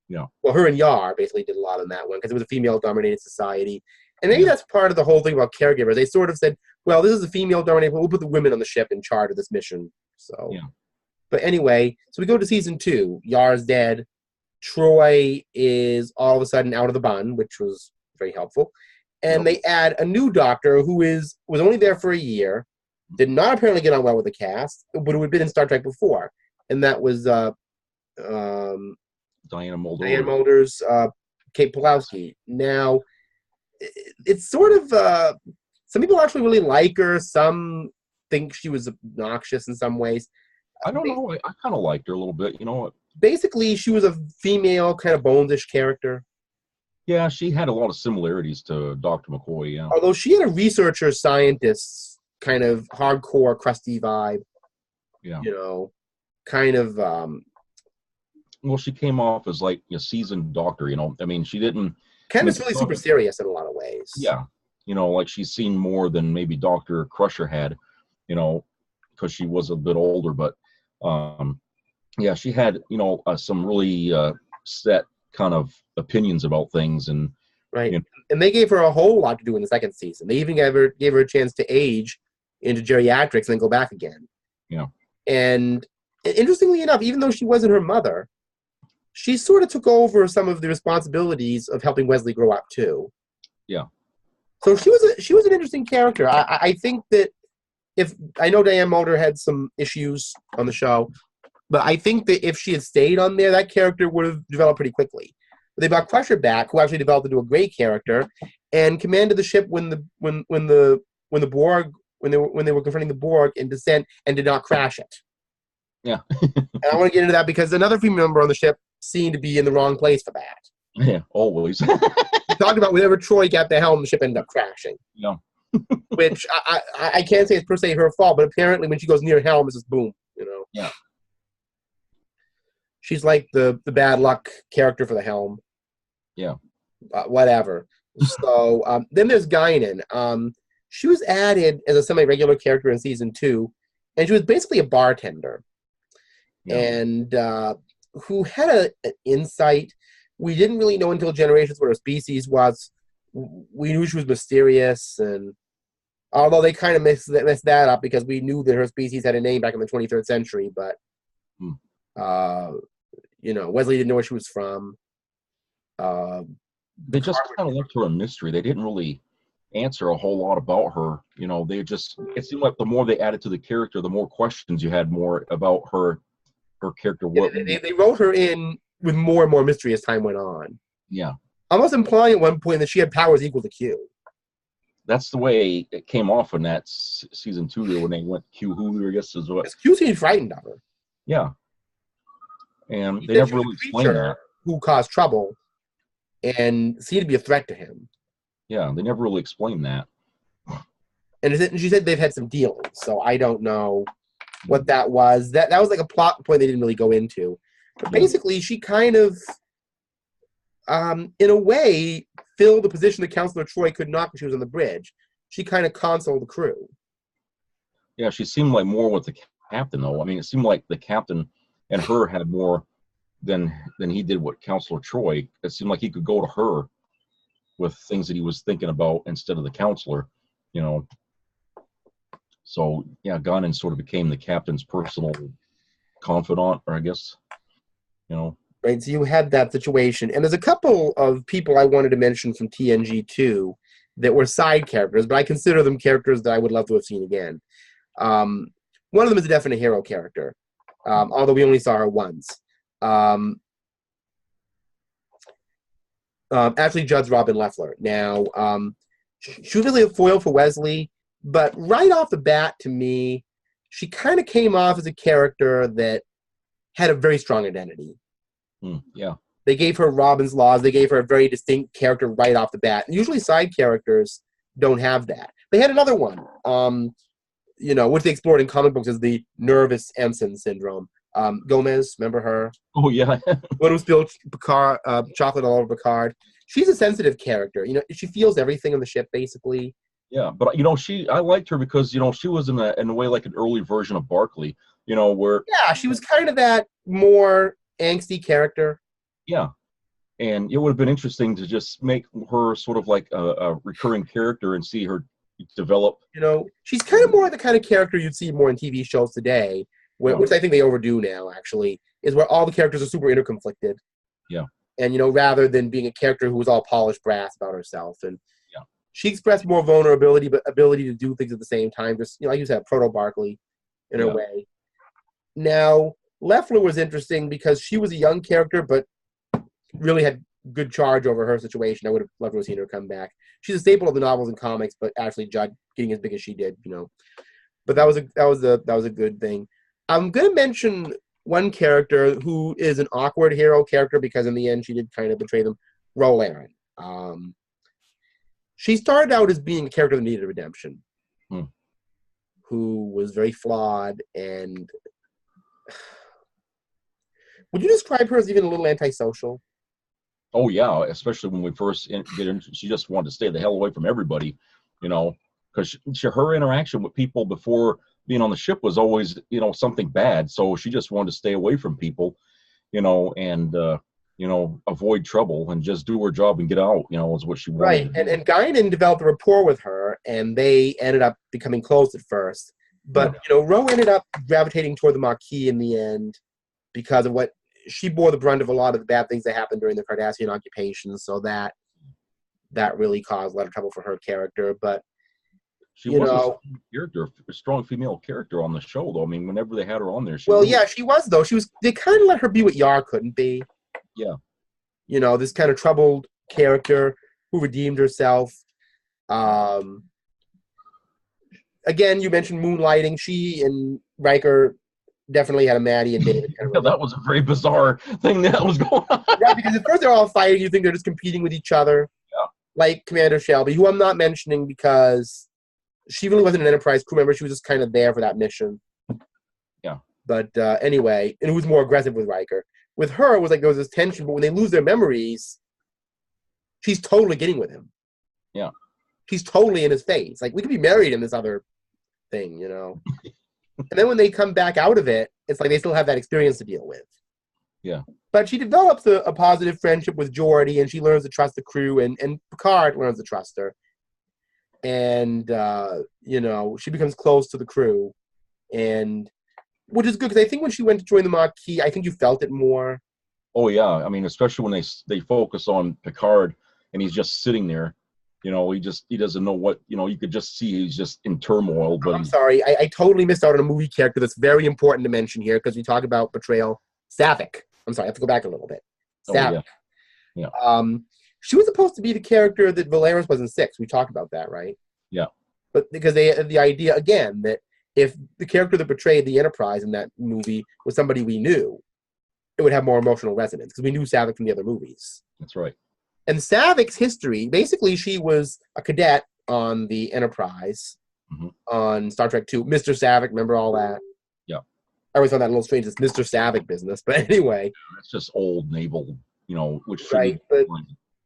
Yeah. Well, her and Yar basically did a lot on that one because it was a female-dominated society. And maybe that's part of the whole thing about caregivers. They sort of said, well, this is a female-dominated, but we'll put the women on the ship in charge of this mission. So, But anyway, so we go to season 2. Yar's dead. Troi is all of a sudden out of the bun, which was very helpful. And they add a new doctor who was only there for a year, did not apparently get on well with the cast, but who had been in Star Trek before. And that was Diana Mulder. Diana Mulder's Kate Pulowski. Now, it's sort of, some people actually really like her. Some think she was obnoxious in some ways. I don't know. I kind of liked her a little bit. You know, basically, she was a female, kind of Bones-ish character. Yeah, she had a lot of similarities to Dr. McCoy, yeah. Although she had a researcher, scientist, kind of hardcore, crusty vibe. Yeah. You know, kind of... well, she came off as, like, a seasoned doctor, you know. I mean, she didn't... Kind of really super serious in a lot of ways. Yeah. You know, like, she's seen more than maybe Dr. Crusher had, you know, because she was a bit older. But, yeah, she had, you know, some really set kind of opinions about things. And right. You know, and they gave her a whole lot to do in the second season. They even gave her a chance to age into geriatrics and then go back again. Yeah. And interestingly enough, even though she wasn't her mother, she sort of took over some of the responsibilities of helping Wesley grow up too. Yeah. So she was an interesting character. I think that I know Diane Mulder had some issues on the show, but I think that if she had stayed on there, that character would have developed pretty quickly. But they brought Crusher back, who actually developed into a great character, and commanded the ship when they were confronting the Borg in descent and did not crash it. Yeah. And I want to get into that because another female member on the ship seemed to be in the wrong place for that. Yeah, always. Talked about whenever Troi got the helm, the ship ended up crashing. Yeah. Which I can't say it's per se her fault, but apparently when she goes near helm, it's just boom, you know. Yeah. She's like the bad luck character for the helm. Yeah. Whatever. So then there's Guinan. She was added as a semi-regular character in season 2, and she was basically a bartender. Yeah. And who had an insight. We didn't really know until Generations what her species was. We knew she was mysterious, and although they kind of messed that up because we knew that her species had a name back in the 23rd century, but you know, Wesley didn't know where she was from. They just kind of left her a mystery. They didn't really answer a whole lot about her. You know, it seemed like the more they added to the character, the more questions you had more about her character. They wrote her in with more and more mystery as time went on. Yeah. Almost implying at one point that she had powers equal to Q. That's the way it came off in that season 2 there when they went Q, who I guess is what. Q seemed frightened of her. Yeah. And they never really explained that. Who caused trouble and seemed to be a threat to him. Yeah, they never really explained that. And she said they've had some dealings, so I don't know what that was. That was like a plot point they didn't really go into. But basically, she kind of, in a way, filled the position that Counselor Troi could not when she was on the bridge. She kind of consoled the crew. Yeah, she seemed like more with the captain, though. I mean, it seemed like the captain and her had more than he did with Counselor Troi. It seemed like he could go to her with things that he was thinking about instead of the counselor, you know. So, yeah, Guinan sort of became the captain's personal confidant, or I guess, you know. Right, so you had that situation. And there's a couple of people I wanted to mention from TNG too that were side characters, but I consider them characters that I would love to have seen again. One of them is a definite hero character, although we only saw her once. Actually, Judd's Robin Leffler. Now, she was really a foil for Wesley, but right off the bat, to me, she kind of came off as a character that had a very strong identity. Yeah. They gave her Robin's Laws. They gave her a very distinct character right off the bat. And usually side characters don't have that. They had another one, you know, which they explored in comic books as the nervous ensign syndrome. Gomez, remember her? Oh, yeah. One who spilled chocolate all over Picard. She's a sensitive character. You know, she feels everything on the ship, basically. Yeah, but you know, I liked her because you know she was in a way like an early version of Barkley. You know, where Yeah, she was kind of that more angsty character. yeah, and it would have been interesting to just make her sort of like a recurring character and see her develop. You know, she's kind of more the kind of character you'd see more in TV shows today, Yeah, which I think they overdo now, actually, is where all the characters are super interconflicted. yeah, And, you know, rather than being a character who was all polished brass about herself. And yeah, she expressed more vulnerability, but ability to do things at the same time. Just, you know, like you said, proto Barkley in her yeah. way. Now, Leffler was interesting because she was a young character, but really had good charge over her situation. I would have loved to have seen her come back. She's a staple of the novels and comics, but Ashley Judd getting as big as she did, you know. But that was a good thing. I'm gonna mention one character who is an awkward hero character because in the end she did kind of betray them. Roland. She started out as being a character that needed redemption, who was very flawed, and would you describe her as even a little antisocial? Oh yeah, especially when we first get in, she just wanted to stay the hell away from everybody, you know, because her interaction with people before being on the ship was always, you know, something bad. So she just wanted to stay away from people, you know, and you know, avoid trouble and just do her job and get out, you know, is what she wanted. Right, and Guinan developed a rapport with her, and they ended up becoming close at first. But Yeah. you know, Ro ended up gravitating toward the Marquis in the end because of what she bore the brunt of a lot of the bad things that happened during the Cardassian occupation. So that really caused a lot of trouble for her character. But She you was a know, strong character, a strong female character on the show, though. I mean, whenever they had her on there, she well, really, yeah, she was though. She was. They kind of let her be what Yar couldn't be. yeah, You know, this kind of troubled character who redeemed herself. Um, Again, you mentioned moonlighting. She and Riker definitely had a Maddie and David kind of yeah, that was a very bizarre thing that was going on. right, because at first they're all fighting. You think they're just competing with each other. Yeah. Like Commander Shelby, who I'm not mentioning because she really wasn't an Enterprise crew member. She was just kind of there for that mission. Yeah. But anyway, and who was more aggressive with Riker. With her, it was like there was this tension, but when they lose their memories, she's totally getting with him. Yeah. She's totally in his face. Like, we could be married in this other thing, you know? And then when they come back out of it, it's like they still have that experience to deal with. Yeah. But she develops a positive friendship with Geordi, and she learns to trust the crew, and Picard learns to trust her. And, you know, she becomes close to the crew, and which is good, because I think when she went to join the Maquis, I think you felt it more. Oh yeah, I mean, especially when they focus on Picard and he's just sitting there, you know, he doesn't know what, you know, you could just see he's just in turmoil. But I'm sorry, I totally missed out on a movie character that's very important to mention here, because we talk about betrayal. Saavik. I'm sorry, I have to go back a little bit. Saavik. Yeah. Yeah. She was supposed to be the character that Valeris was in 6. We talked about that, right? Yeah. But because they had the idea, again, that if the character that betrayed the Enterprise in that movie was somebody we knew, it would have more emotional resonance, because we knew Saavik from the other movies. That's right. And Saavik's history, basically, she was a cadet on the Enterprise on Star Trek II. Mr. Saavik, remember all that? Yeah. I always found that a little strange, this Mr. Saavik business. But anyway. It's just old naval, you know, which should right, but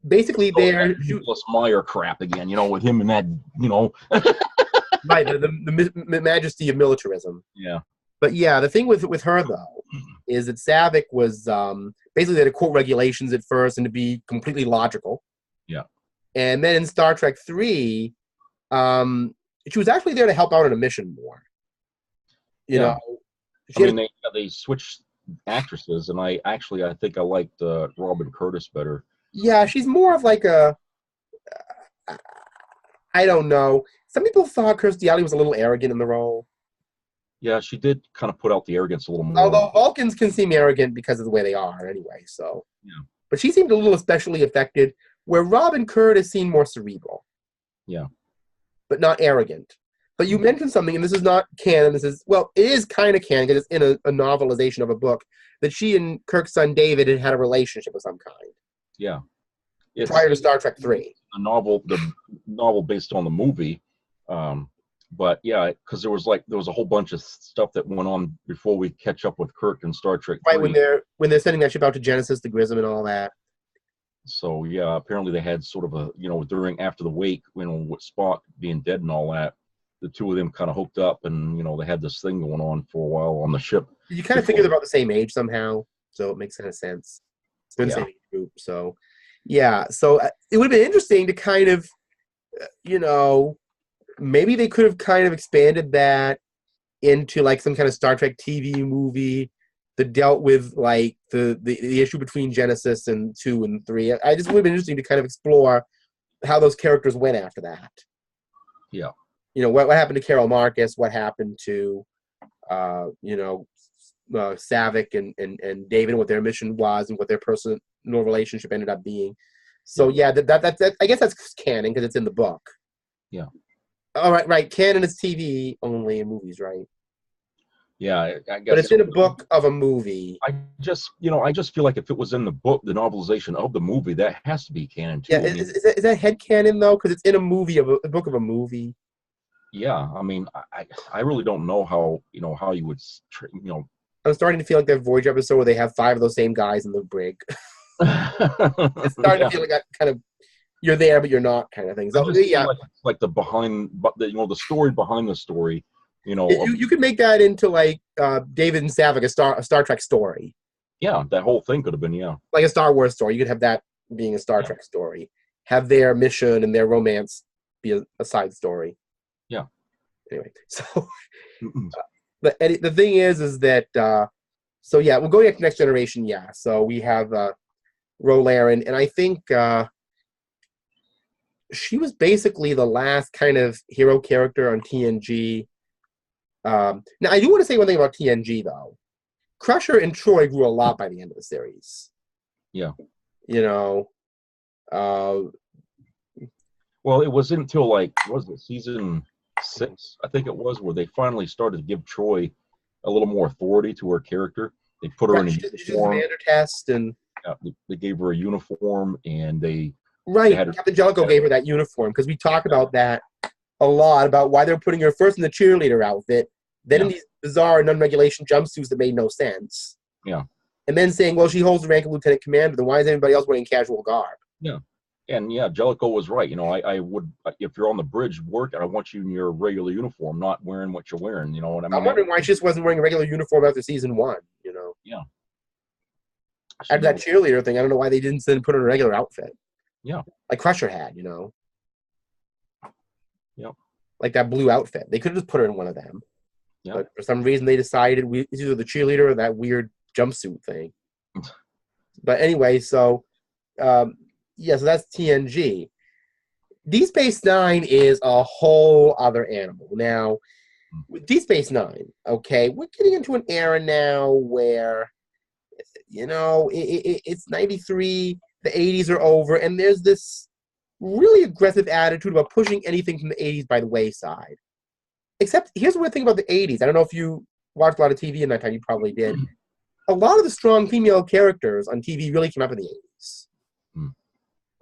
basically they're Nichols Meyer crap again, you know, with him and that, you know. right, the majesty of militarism. Yeah. But yeah, the thing with her though is that Saavik was basically they had to quote regulations at first and to be completely logical. Yeah. And then in Star Trek 3, she was actually there to help out on a mission more. You know, I mean, they switched actresses, and I think I liked Robin Curtis better. Yeah, she's more of like a I don't know. Some people thought Kirstie Alley was a little arrogant in the role. Yeah, she did kind of put out the arrogance a little more. Although Vulcans can seem arrogant because of the way they are anyway, so. Yeah. But she seemed a little especially affected, where Robin Curtis seemed more cerebral. Yeah. But not arrogant. But you mentioned something, and this is not canon, it is kind of canon, because it's in a novelization of a book, that she and Kirk's son David had a relationship of some kind. Yeah. Prior to Star Trek 3. The novel based on the movie. But yeah, because there was a whole bunch of stuff that went on before we catch up with Kirk and Star Trek 3. Right, when they're sending that ship out to Genesis, the Grism and all that. So yeah, apparently they had sort of a, after the wake, with Spock being dead and all that, the two of them kind of hooked up, and they had this thing going on for a while on the ship. You kind of figure they're about the same age somehow, so it makes kind of sense. They're in the same age group, so yeah. So it would have been interesting to kind of, maybe they could have kind of expanded that into like some kind of Star Trek TV movie that dealt with like the issue between Genesis and 2 and 3. I just would have been interesting to kind of explore how those characters went after that. Yeah. What happened to Carol Marcus? What happened to Savick and David, and what their mission was, and what their personal relationship ended up being. So yeah, that I guess that's canon because it's in the book. Yeah. All right. Canon is TV only in movies, right? Yeah, I guess. But it's in a book of a movie. I just feel like if it was in the book, the novelization of the movie, that has to be canon too. Yeah, is that headcanon though? Because it's in a movie of a book of a movie. Yeah, I mean, I really don't know how you would I'm starting to feel like that Voyager episode where they have 5 of those same guys in the brig. It's starting to feel like that kind of you're there but you're not kind of thing. So yeah, like the behind, but the story behind the story. You could make that into like David and Savick, a Star Trek story. Yeah, that whole thing could have been like a Star Wars story. You could have that being a Star Trek story. Have their mission and their romance be a side story. Yeah. Anyway, so the thing is that so yeah, we're going to Next Generation. Yeah, so we have Ro Laren, and I think she was basically the last kind of hero character on TNG. Now, I do want to say one thing about TNG, though. Crusher and Troi grew a lot by the end of the series. Yeah. Well, it wasn't until was it season 6, I think it was, where they finally started to give Troi a little more authority to her character. They put her in a uniform. She did the Commander test, and they gave her a uniform, and they Captain Jellicoe gave her that uniform, because we talk about that a lot, about why they're putting her first in the cheerleader outfit, then in these bizarre non-regulation jumpsuits that made no sense. Yeah. And then saying, well, she holds the rank of lieutenant commander, then why is everybody else wearing casual garb? Yeah. And Jellicoe was right. I would, if you're on the bridge work, I want you in your regular uniform, not wearing what you're wearing. You know what I mean? I'm wondering why she just wasn't wearing a regular uniform after season 1, Yeah. After that cheerleader thing, I don't know why they didn't put her in a regular outfit. Yeah. Like Crusher had, Yep. Like that blue outfit. They could have just put her in one of them. Yeah. But for some reason they decided it's either the cheerleader or that weird jumpsuit thing. But anyway, so so that's TNG. Deep Space Nine is a whole other animal. Now, with Deep Space Nine, okay, we're getting into an era now where, it's 93, the 80s are over, and there's this really aggressive attitude about pushing anything from the 80s by the wayside. Except, here's the weird thing about the 80s. I don't know if you watched a lot of TV in that time. You probably did. A lot of the strong female characters on TV really came up in the 80s.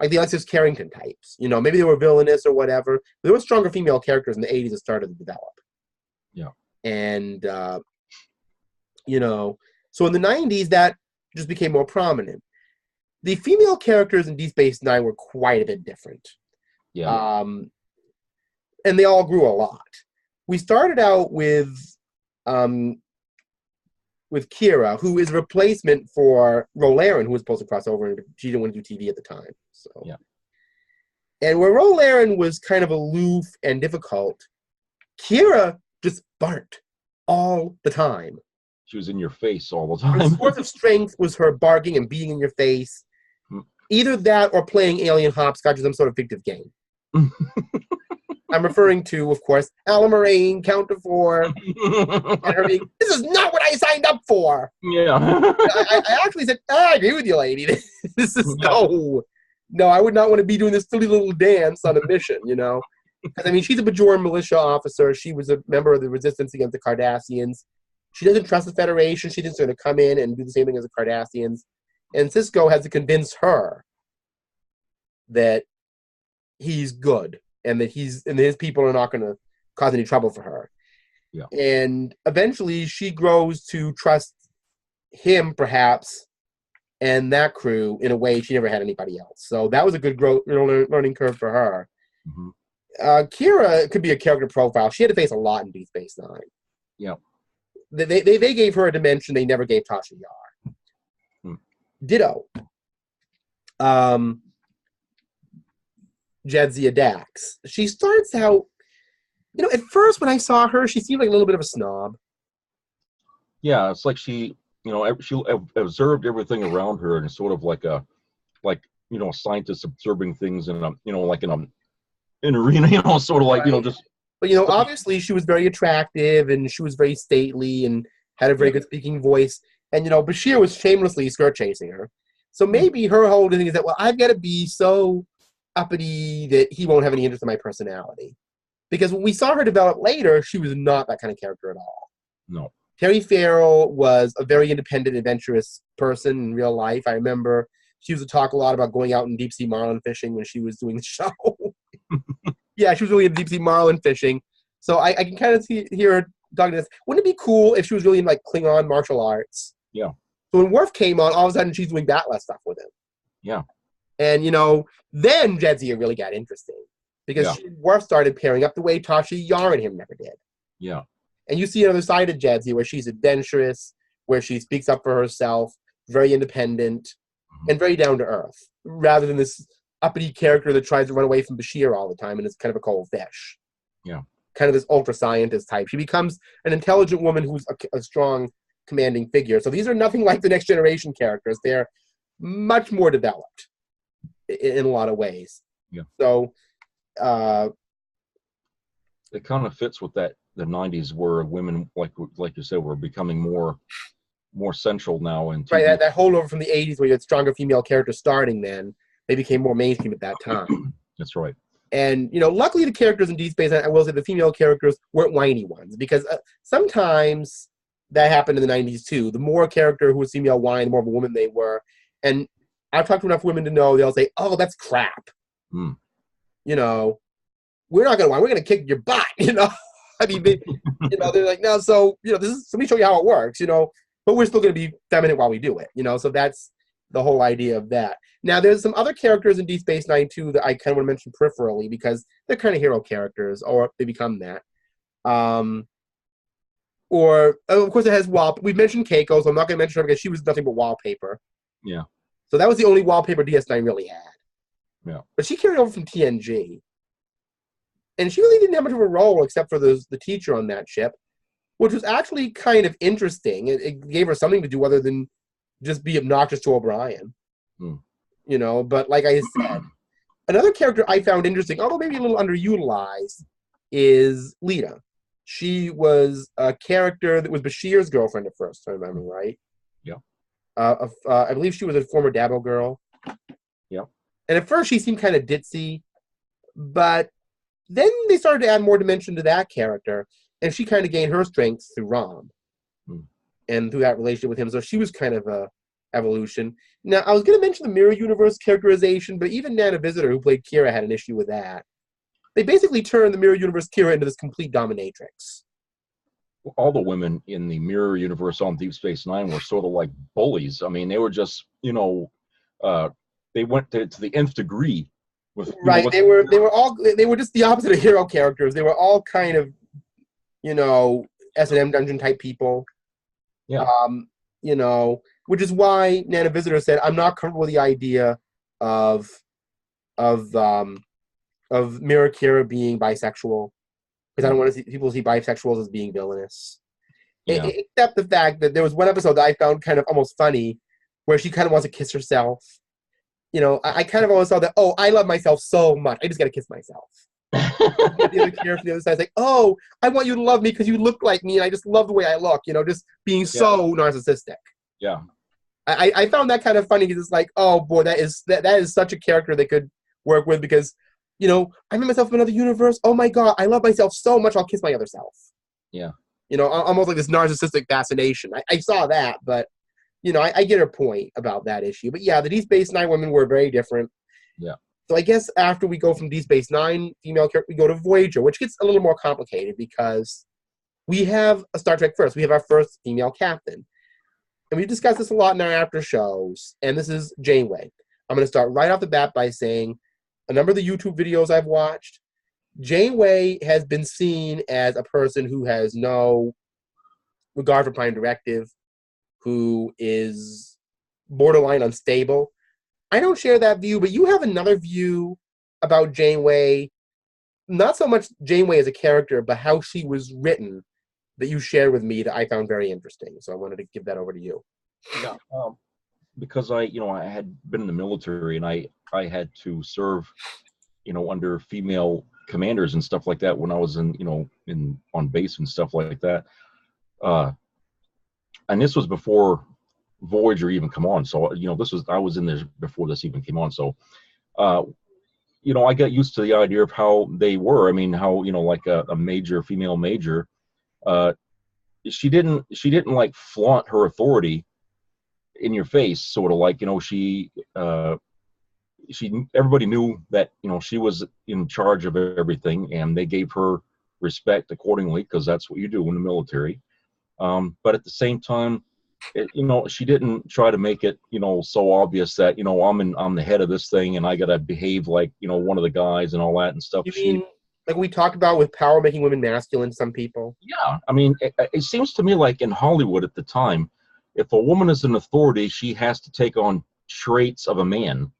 Like the Alexis Carrington types. Maybe they were villainous or whatever. But there were stronger female characters in the 80s that started to develop. Yeah. And, so in the 90s, that just became more prominent. The female characters in Deep Space Nine were quite a bit different. Yeah. And they all grew a lot. We started out with Kira, who is a replacement for Ro Laren, who was supposed to cross over, and she didn't want to do TV at the time. So yeah. And where Ro Laren was kind of aloof and difficult, Kira just barked all the time. She was in your face all the time. Her source of strength was her barking and being in your face. Either that or playing alien hopscotch or some sort of fictive game. I'm referring to, of course, Alan Moraine, Count to 4, and her being, this is not what I signed up for. Yeah. I actually said, I agree with you, lady. This is no, I would not want to be doing this silly little dance on a mission, Because, she's a Bajoran militia officer. She was a member of the resistance against the Cardassians. She doesn't trust the Federation. She thinks they're going to come in and do the same thing as the Cardassians. And Sisko has to convince her that he's good and that his people are not going to cause any trouble for her. Yeah. And eventually she grows to trust him, perhaps, And that crew, in a way, she never had anybody else. So that was a good learning curve for her. Mm-hmm. Kira could be a character profile. She had to face a lot in Deep Space Nine. Yeah. They gave her a dimension they never gave Tasha Yar. Ditto. Jadzia Dax. She starts out, at first when I saw her, she seemed like a little bit of a snob. Yeah, it's like she observed everything around her, and sort of like a scientist observing things in an arena, sort of like, right. just. But obviously she was very attractive and she was very stately and had a very good speaking voice. And Bashir was shamelessly skirt chasing her. So maybe her whole thing is that, well, I've got to be so uppity that he won't have any interest in my personality. Because when we saw her develop later, she was not that kind of character at all. No. Terry Farrell was a very independent, adventurous person in real life. I remember she used to talk a lot about going out and deep sea marlin fishing when she was doing the show. Yeah, she was really into deep sea marlin fishing. So I can kind of hear her talking to this. Wouldn't it be cool if she was really in like Klingon martial arts? Yeah. So when Worf came on, all of a sudden she's doing that less stuff with him. Yeah. And, then Jadzia really got interesting. Because Worf started pairing up the way Tasha Yar and him never did. Yeah. And you see another side of Jadzia where she's adventurous, where she speaks up for herself, very independent, and very down to earth, rather than this uppity character that tries to run away from Bashir all the time and is kind of a cold fish. Yeah. Kind of this ultra scientist type. She becomes an intelligent woman who's a strong, commanding figure. So these are nothing like the Next Generation characters. They're much more developed in a lot of ways. Yeah. So it kind of fits with the 90s where women, like you said, were becoming more central now in TV. Right, that holdover from the 80s where you had stronger female characters starting then. They became more mainstream at that time. That's right. And, luckily the characters in Deep Space, I will say the female characters weren't whiny ones, because sometimes that happened in the 90s too. The more a character who was female whine, the more of a woman they were. And I've talked to enough women to know they'll say, oh, that's crap. Mm. We're not going to whine. We're going to kick your butt, I mean, they're like, no, so, this is, let me show you how it works, but we're still going to be feminine while we do it, so that's the whole idea of that. Now, there's some other characters in Deep Space Nine, too, that I kind of want to mention peripherally, because they're kind of hero characters, or they become that. Of course, it has we've mentioned Keiko, so I'm not going to mention her because she was nothing but wallpaper. Yeah. So that was the only wallpaper DS9 really had. Yeah. But she carried over from TNG. And she really didn't have much of a role except for the teacher on that ship, which was actually kind of interesting. It gave her something to do other than just be obnoxious to O'Brien. But like I said, another character I found interesting, although maybe a little underutilized, is Lita. She was a character that was Bashir's girlfriend at first, if I remember right. Yeah. I believe she was a former Dabo girl. Yeah. And at first she seemed kind of ditzy, but then they started to add more dimension to that character, and she kind of gained her strength through Rom and through that relationship with him. So she was kind of a evolution. Now, I was going to mention the Mirror Universe characterization, but even Nana Visitor, who played Kira, had an issue with that. They basically turned the Mirror Universe Kira into this complete dominatrix. All the women in the Mirror Universe on Deep Space Nine were sort of like bullies. I mean, they were just, they went to the nth degree. Right, they were just the opposite of hero characters. They were all kind of, S&M dungeon type people. Yeah. Which is why Nana Visitor said, I'm not comfortable with the idea of Mirror Kira being bisexual, because I don't want to see people see bisexuals as being villainous. Yeah. Except the fact that there was one episode that I found kind of almost funny, where she kind of wants to kiss herself. I kind of always thought that, oh, I love myself so much, I just got to kiss myself. The other character from the other side is like, oh, I want you to love me because you look like me and I just love the way I look, just being so narcissistic. Yeah. I found that kind of funny because it's like, oh boy, that is such a character they could work with, because, I met myself in another universe. Oh my God, I love myself so much, I'll kiss my other self. Yeah. Almost like this narcissistic fascination. I saw that, but I get her point about that issue. But yeah, the Deep Space Nine women were very different. Yeah. So I guess after we go from Deep Space Nine female character, we go to Voyager, which gets a little more complicated because we have a Star Trek first. We have our first female captain. and we discussed this a lot in our after shows, and this is Janeway. I'm going to start right off the bat by saying a number of the YouTube videos I've watched, Janeway has been seen as a person who has no regard for Prime Directive, who is borderline unstable. I don't share that view, but you have another view about Janeway, not so much Janeway as a character, but how she was written that you shared with me that I found very interesting. So I wanted to give that over to you. Yeah, because I had been in the military and I had to serve, under female commanders and stuff like that when I was on base and stuff like that. And this was before Voyager even come on. So, I was in there before this even came on. So, I got used to the idea of how they were. I mean, how, like a major, female major, she didn't like flaunt her authority in your face, sort of like, everybody knew that, she was in charge of everything, and they gave her respect accordingly, because that's what you do in the military. But at the same time, she didn't try to make it, so obvious that, I'm the head of this thing and I got to behave like, one of the guys and all that and stuff. You mean, like we talked about with power making women masculine, some people? Yeah. I mean, it seems to me like in Hollywood at the time, if a woman is an authority, she has to take on traits of a man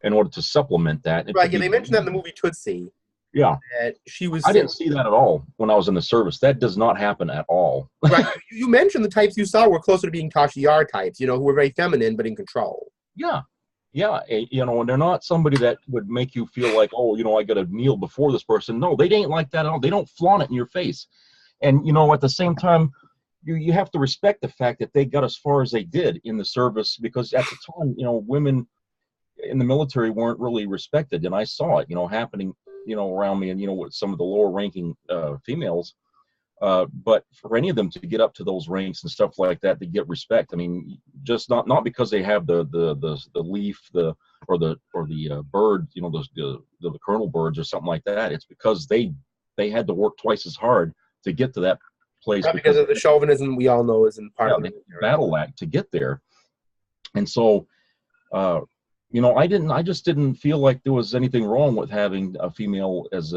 in order to supplement that. Right, yeah, they mentioned that in the movie Tootsie. Yeah. That she was. I didn't see that at all when I was in the service. That does not happen at all. Right. You mentioned the types you saw were closer to being Tasha Yar types, who were very feminine but in control. Yeah. Yeah. And they're not somebody that would make you feel like, oh, I got to kneel before this person. No, they ain't like that at all. They don't flaunt it in your face. And, at the same time, you have to respect the fact that they got as far as they did in the service, because at the time, women in the military weren't really respected. And I saw it, happening, around me and, with some of the lower ranking females. But for any of them to get up to those ranks and stuff like that, to get respect, I mean, just not because they have the leaf, or the bird, the colonel birds or something like that. It's because they had to work twice as hard to get to that place, because of the chauvinism we all know is in part of the battle act to get there. And so, I just didn't feel like there was anything wrong with having a female as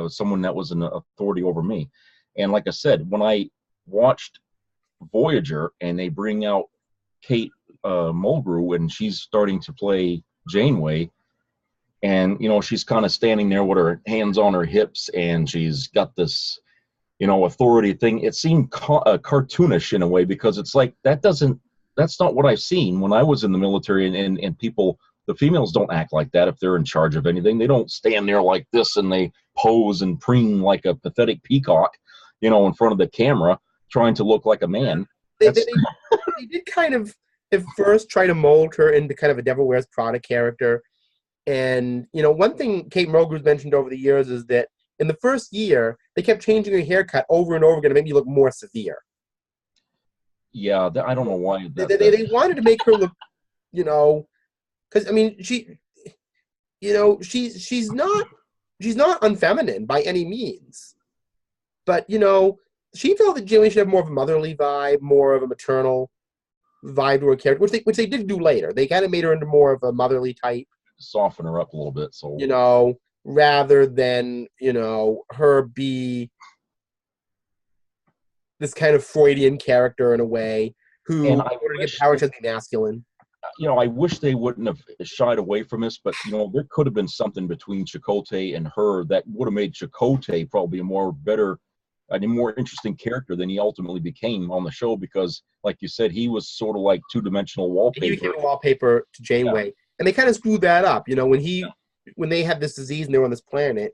someone that was an authority over me. And like I said, when I watched Voyager and they bring out Kate Mulgrew and she's starting to play Janeway, and she's kind of standing there with her hands on her hips and she's got this authority thing. It seemed cartoonish in a way, because it's like that's not what I've seen when I was in the military, and people, the females don't act like that if they're in charge of anything. They don't stand there like this and they pose and preen like a pathetic peacock, in front of the camera trying to look like a man. They did kind of at first try to mold her into kind of a Devil Wears Prada character. And, one thing Kate Mulgrew's mentioned over the years is that in the first year, they kept changing her haircut over and over again to make me look more severe. Yeah, I don't know why. They wanted to make her look, because I mean, she's not unfeminine by any means, but she felt that Jillian should have more of a motherly vibe, more of a maternal vibe to her character, which they did do later. They kind of made her into more of a motherly type, soften her up a little bit, so rather than her be this kind of Freudian character in a way who, in order to get power, has to be masculine. I wish they wouldn't have shied away from this, but there could have been something between Chakotay and her that would have made Chakotay probably a more interesting character than he ultimately became on the show, because, like you said, he was sort of like two-dimensional wallpaper. He became a wallpaper to Janeway, and they kind of screwed that up. When they had this disease and they were on this planet,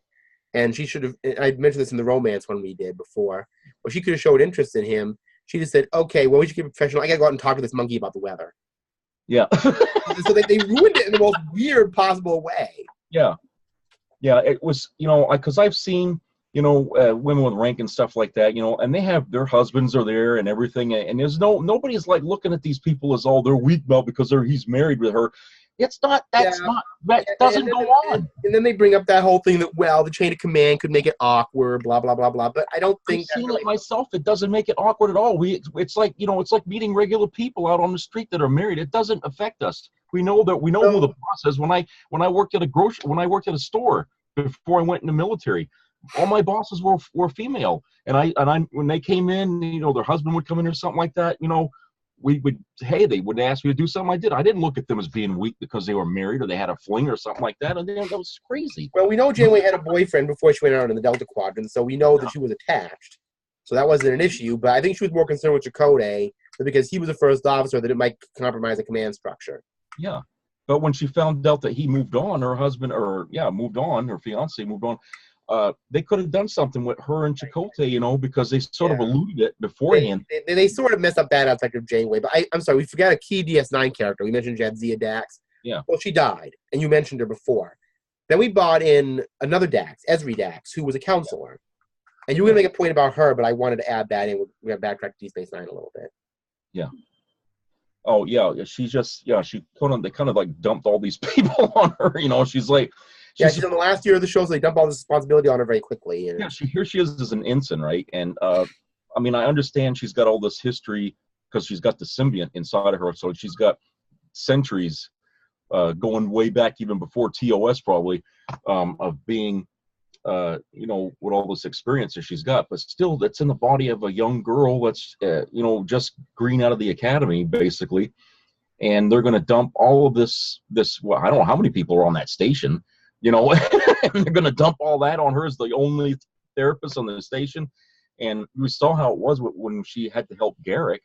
and she should have, I mentioned this in the romance one we did before, where she could have showed interest in him. She just said, okay, well, we should keep it professional. I got to go out and talk to this monkey about the weather. Yeah. So they ruined it in the most weird possible way. Yeah. Yeah, it was, because I've seen, women with rank and stuff like that, and they have their husbands are there and everything. And there's nobody's like looking at these people as, oh, they're weak now because he's married with her. It's not. Yeah. That doesn't go on. And then they bring up that whole thing that, well, the chain of command could make it awkward, blah blah blah blah. But I don't think I've seen it myself. It doesn't make it awkward at all. It's like, it's like meeting regular people out on the street that are married. It doesn't affect us. We know who the boss is. When I worked at a store before I went in the military, all my bosses were female, and I when they came in, their husband would come in or something like that. They would ask me to do something. I didn't look at them as being weak because they were married or they had a fling or something like that. And that was crazy. Well, we know Janeway had a boyfriend before she went out in the Delta Quadrant, so we know that she was attached. So that wasn't an issue. But I think she was more concerned with Chakotay because he was the first officer, that it might compromise the command structure. Yeah. But when she found out that he moved on, her fiance moved on, they could have done something with her and Chakotay, because they sort of alluded it beforehand. They sort of messed up that aspect of Janeway. But I'm sorry, we forgot a key DS9 character. We mentioned Jadzia Dax. Yeah. Well, she died, and you mentioned her before. Then we brought in another Dax, Ezri Dax, who was a counselor. And you were going to make a point about her, but I wanted to add that in. We're going to backtrack to Deep Space Nine a little bit. Yeah. Oh, yeah. She's just, they kind of like dumped all these people on her. She's like, she's in the last year of the show, so they dump all this responsibility on her very quickly. And here she is as an ensign, right? And I understand she's got all this history because she's got the symbiont inside of her, so she's got centuries going way back even before TOS probably of being, with all this experience that she's got. But still, that's in the body of a young girl that's, just green out of the academy, basically. And they're going to dump all of this. Well, I don't know how many people are on that station. And they're going to dump all that on her as the only therapist on the station. And we saw how it was when she had to help Garrick.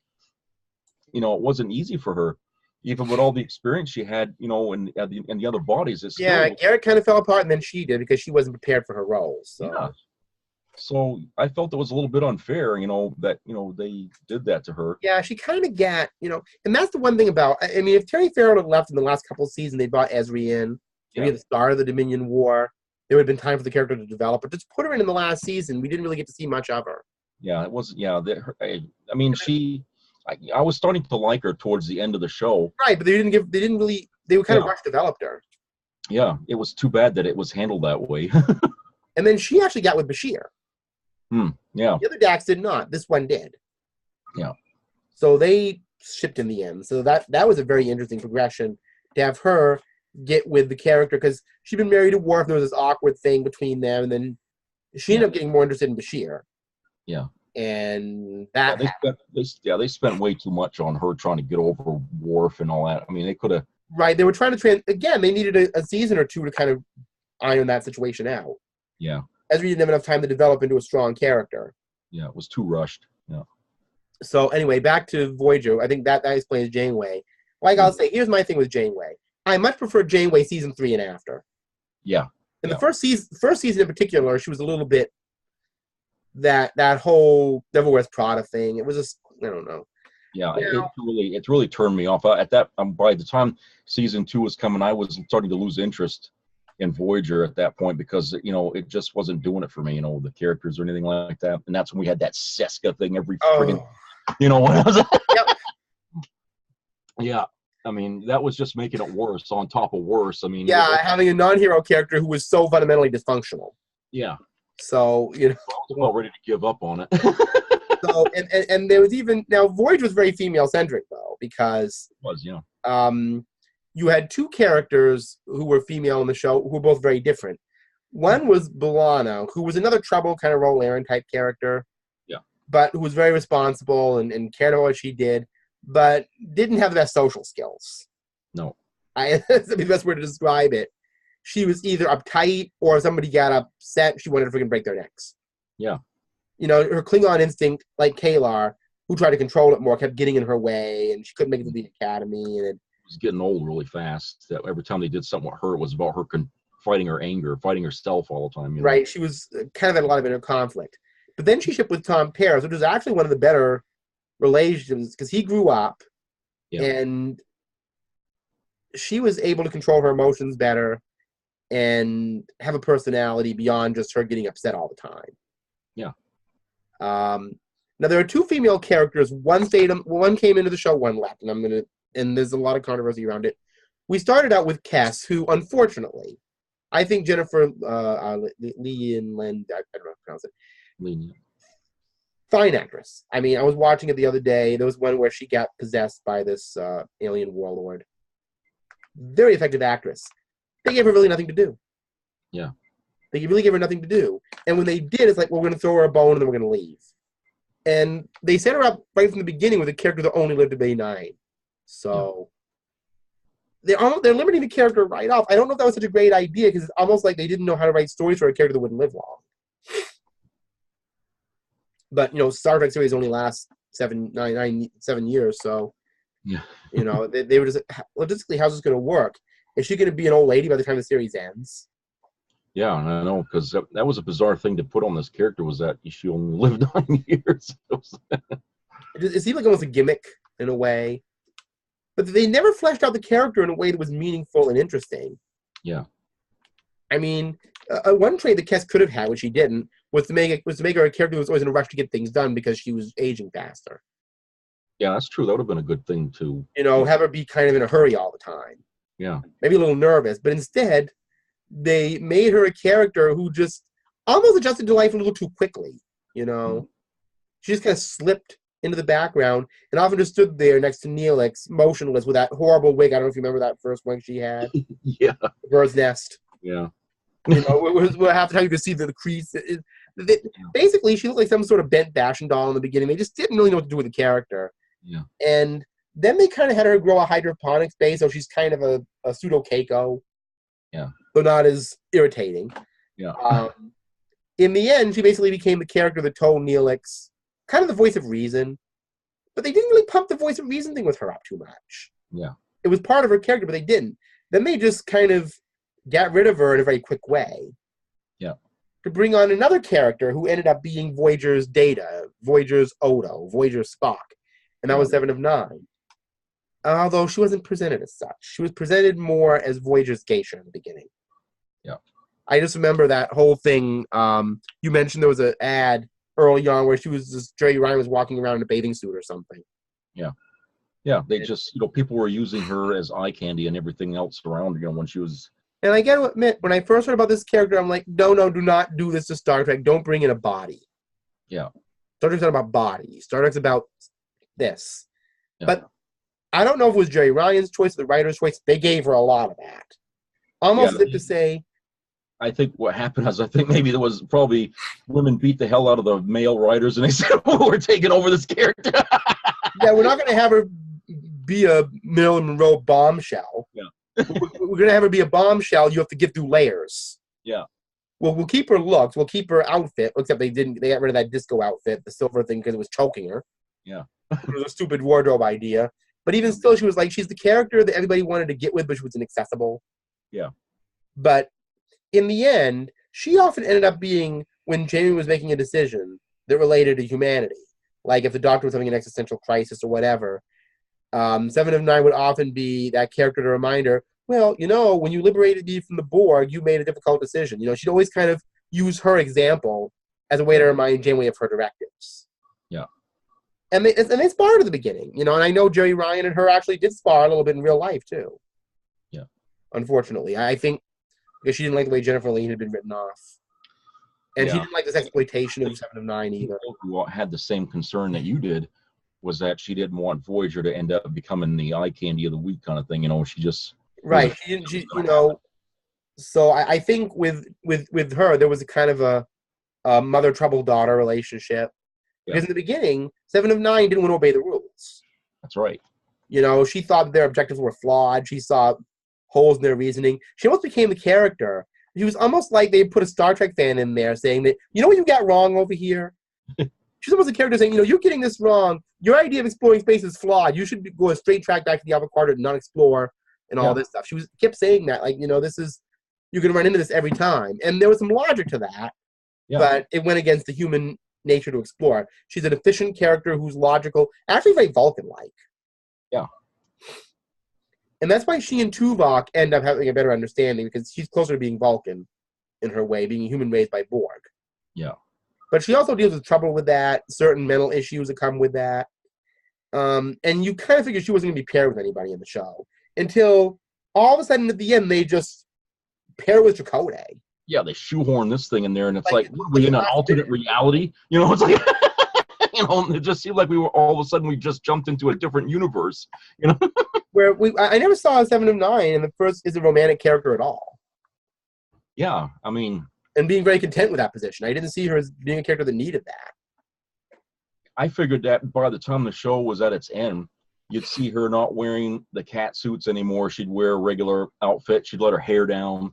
It wasn't easy for her, even with all the experience she had, in the other bodies. Garrick kind of fell apart, and then she did because she wasn't prepared for her roles. So. Yeah. So I felt it was a little bit unfair, that, they did that to her. Yeah, she kind of got, and that's the one thing about, if Terry Farrell had left in the last couple of seasons, they brought Ezri in. Maybe at the start of the Dominion War, there would have been time for the character to develop. But just put her in the last season, we didn't really get to see much of her. Yeah, it was. Yeah, I was starting to like her towards the end of the show. Right, but they were kind of rushed developed her. Yeah, it was too bad that it was handled that way. And then she actually got with Bashir. Yeah. The other Dax did not. This one did. Yeah. So they shipped in the end. So that was a very interesting progression to have her get with the character, because she'd been married to Worf, and there was this awkward thing between them, and then she ended up getting more interested in Bashir. Yeah. And they spent way too much on her trying to get over Worf and all that. They could have. Right. They were trying to again, they needed a season or two to kind of iron that situation out. Yeah. Ezra didn't have enough time to develop into a strong character. Yeah, it was too rushed. Yeah. So anyway, back to Voyager. I think that explains Janeway. Like I'll say, here's my thing with Janeway. I much prefer Janeway season 3 and after. Yeah. In the first season in particular, she was a little bit that whole Devil Wears Prada thing. It was just, I don't know. Yeah, it really turned me off. By the time season 2 was coming, I was starting to lose interest in Voyager at that point, because it just wasn't doing it for me. The characters or anything like that. And that's when we had that Seska thing every friggin'. What was that? Yep. Yeah. That was just making it worse on top of worse. Having a non-hero character who was so fundamentally dysfunctional. Yeah. So, I was about ready to give up on it. So, and there was even, now Voyager was very female-centric, though, because... It was, yeah. You had two characters who were female in the show who were both very different. One was B'Elanna, who was another trouble kind of Roland type character. Yeah. But who was very responsible and cared about what she did, but didn't have the best social skills. No. That's the best way to describe it. She was either uptight, or if somebody got upset, she wanted to freaking break their necks. Yeah. Her Klingon instinct, like Kalar, who tried to control it more, kept getting in her way, and she couldn't make it to the academy. And it was getting old really fast. That every time they did something with her, it was about her fighting her anger, fighting herself all the time. Right. She was kind of had a lot of inner conflict. But then she shipped with Tom Paris, which was actually one of the better relationships, because he grew up, and she was able to control her emotions better and have a personality beyond just her getting upset all the time. Yeah. Now there are two female characters. One came into the show, one left, and there's a lot of controversy around it. we started out with Cass, who, unfortunately, I think Jennifer Lee and Len, I don't know how to pronounce it. Lenient. Fine actress. I mean, I was watching it the other day. There was one where she got possessed by this alien warlord. Very effective actress. They gave her really nothing to do. Yeah. They really gave her nothing to do. And when they did, it's like, well, we're going to throw her a bone and then we're going to leave. And they set her up right from the beginning with a character that only lived to be 9. So they're limiting the character right off. I don't know if that was such a great idea because it's almost like they didn't know how to write stories for a character that wouldn't live long. But, Star Trek series only lasts 7 years, so, they were just, logistically, how's this going to work? Is she going to be an old lady by the time the series ends? Yeah, I know, because that was a bizarre thing to put on this character, was that she only lived 9 years. It seemed like almost a gimmick, in a way. But they never fleshed out the character in a way that was meaningful and interesting. Yeah. I mean, one trait that Kes could have had, which she didn't, was to make her a character who was always in a rush to get things done because she was aging faster. Yeah, that's true. That would have been a good thing to... have her be kind of in a hurry all the time. Yeah. Maybe a little nervous, but instead, they made her a character who just almost adjusted to life a little too quickly, Mm-hmm. She just kind of slipped into the background and often just stood there next to Neelix, motionless, with that horrible wig. I don't know if you remember that first wig she had. Yeah. The bird's nest. Yeah. Where half the time you could see the crease. Basically, she looked like some sort of bent fashion doll in the beginning. They just didn't really know what to do with the character. Yeah. And then they kind of had her grow a hydroponics base, so she's kind of a pseudo Keiko. Yeah. Though not as irritating. Yeah. In the end, she basically became the character that told Neelix, kind of the voice of reason. But they didn't really pump the voice of reason thing with her up too much. Yeah. It was part of her character, but they didn't. Then they just kind of got rid of her in a very quick way. Yeah. To bring on another character who ended up being Voyager's Data, Voyager's Odo, Voyager's Spock. And that was 7 of 9. Although she wasn't presented as such. She was presented more as Voyager's Geisha in the beginning. Yeah. I just remember that whole thing. You mentioned there was an ad early on where Jerry Ryan was walking around in a bathing suit or something. Yeah. Yeah, they just, people were using her as eye candy and everything else around, when she was... And I got to admit, when I first heard about this character, I'm like, no, do not do this to Star Trek. Don't bring in a body. Yeah. Star Trek's not about body. Star Trek's about this. Yeah. But I don't know if it was Jerry Ryan's choice or the writer's choice. They gave her a lot of that. Almost like to say... I think what happened is, maybe there was probably women beat the hell out of the male writers, and they said, "Oh, we're taking over this character." Yeah, we're not going to have her be a Marilyn Monroe bombshell. Yeah. We're going to have her be a bombshell. You have to get through layers. Yeah. Well, we'll keep her looks. We'll keep her outfit, except they got rid of that disco outfit, the silver thing, because it was choking her. Yeah. It was a stupid wardrobe idea. But even still, she was like, she's the character that everybody wanted to get with, but she was inaccessible. Yeah. But in the end, she often ended up being, when Jamie was making a decision that related to humanity, like if the Doctor was having an existential crisis or whatever, 7 of 9 would often be that character to remind her, well, when you liberated me from the Borg, you made a difficult decision. She'd always kind of use her example as a way to remind Janeway of her directives. Yeah. And they sparred at the beginning, and I know Jerry Ryan and her actually did spar a little bit in real life, too. Yeah. Unfortunately. I think because she didn't like the way Jennifer Lane had been written off. And she didn't like this exploitation of 7 of 9 either. Who had the same concern that you did was that she didn't want Voyager to end up becoming the eye candy of the week kind of thing. She just... Right. So I think with her, there was a kind of a mother trouble daughter relationship. Yeah. Because in the beginning, 7 of 9 didn't want to obey the rules. That's right. She thought their objectives were flawed. She saw holes in their reasoning. She almost became the character. She was almost like they put a Star Trek fan in there saying that, what you got wrong over here? She's almost a character saying, you're getting this wrong. Your idea of exploring space is flawed. You should go a straight track back to the Alpha Quadrant and not explore and all this stuff. She kept saying that, like, this is, you're going to run into this every time. And there was some logic to that, but it went against the human nature to explore. She's an efficient character who's logical, actually very Vulcan-like. Yeah. And that's why she and Tuvok end up having a better understanding, because she's closer to being Vulcan in her way, being a human raised by Borg. Yeah. But she also deals with trouble with that, certain mental issues that come with that. And you kind of figure she wasn't going to be paired with anybody in the show until all of a sudden at the end they just pair with Chakotay. Yeah, they shoehorn this thing in there, and it's Like, what are we in an alternate reality? You know, it's like, it just seemed like we were all of a sudden we just jumped into a different universe. You know, where I never saw 7 of 9, and the first is a romantic character at all. Yeah, I mean, and being very content with that position. I didn't see her as being a character that needed that. I figured that by the time the show was at its end, you'd see her not wearing the cat suits anymore. She'd wear a regular outfit. She'd let her hair down.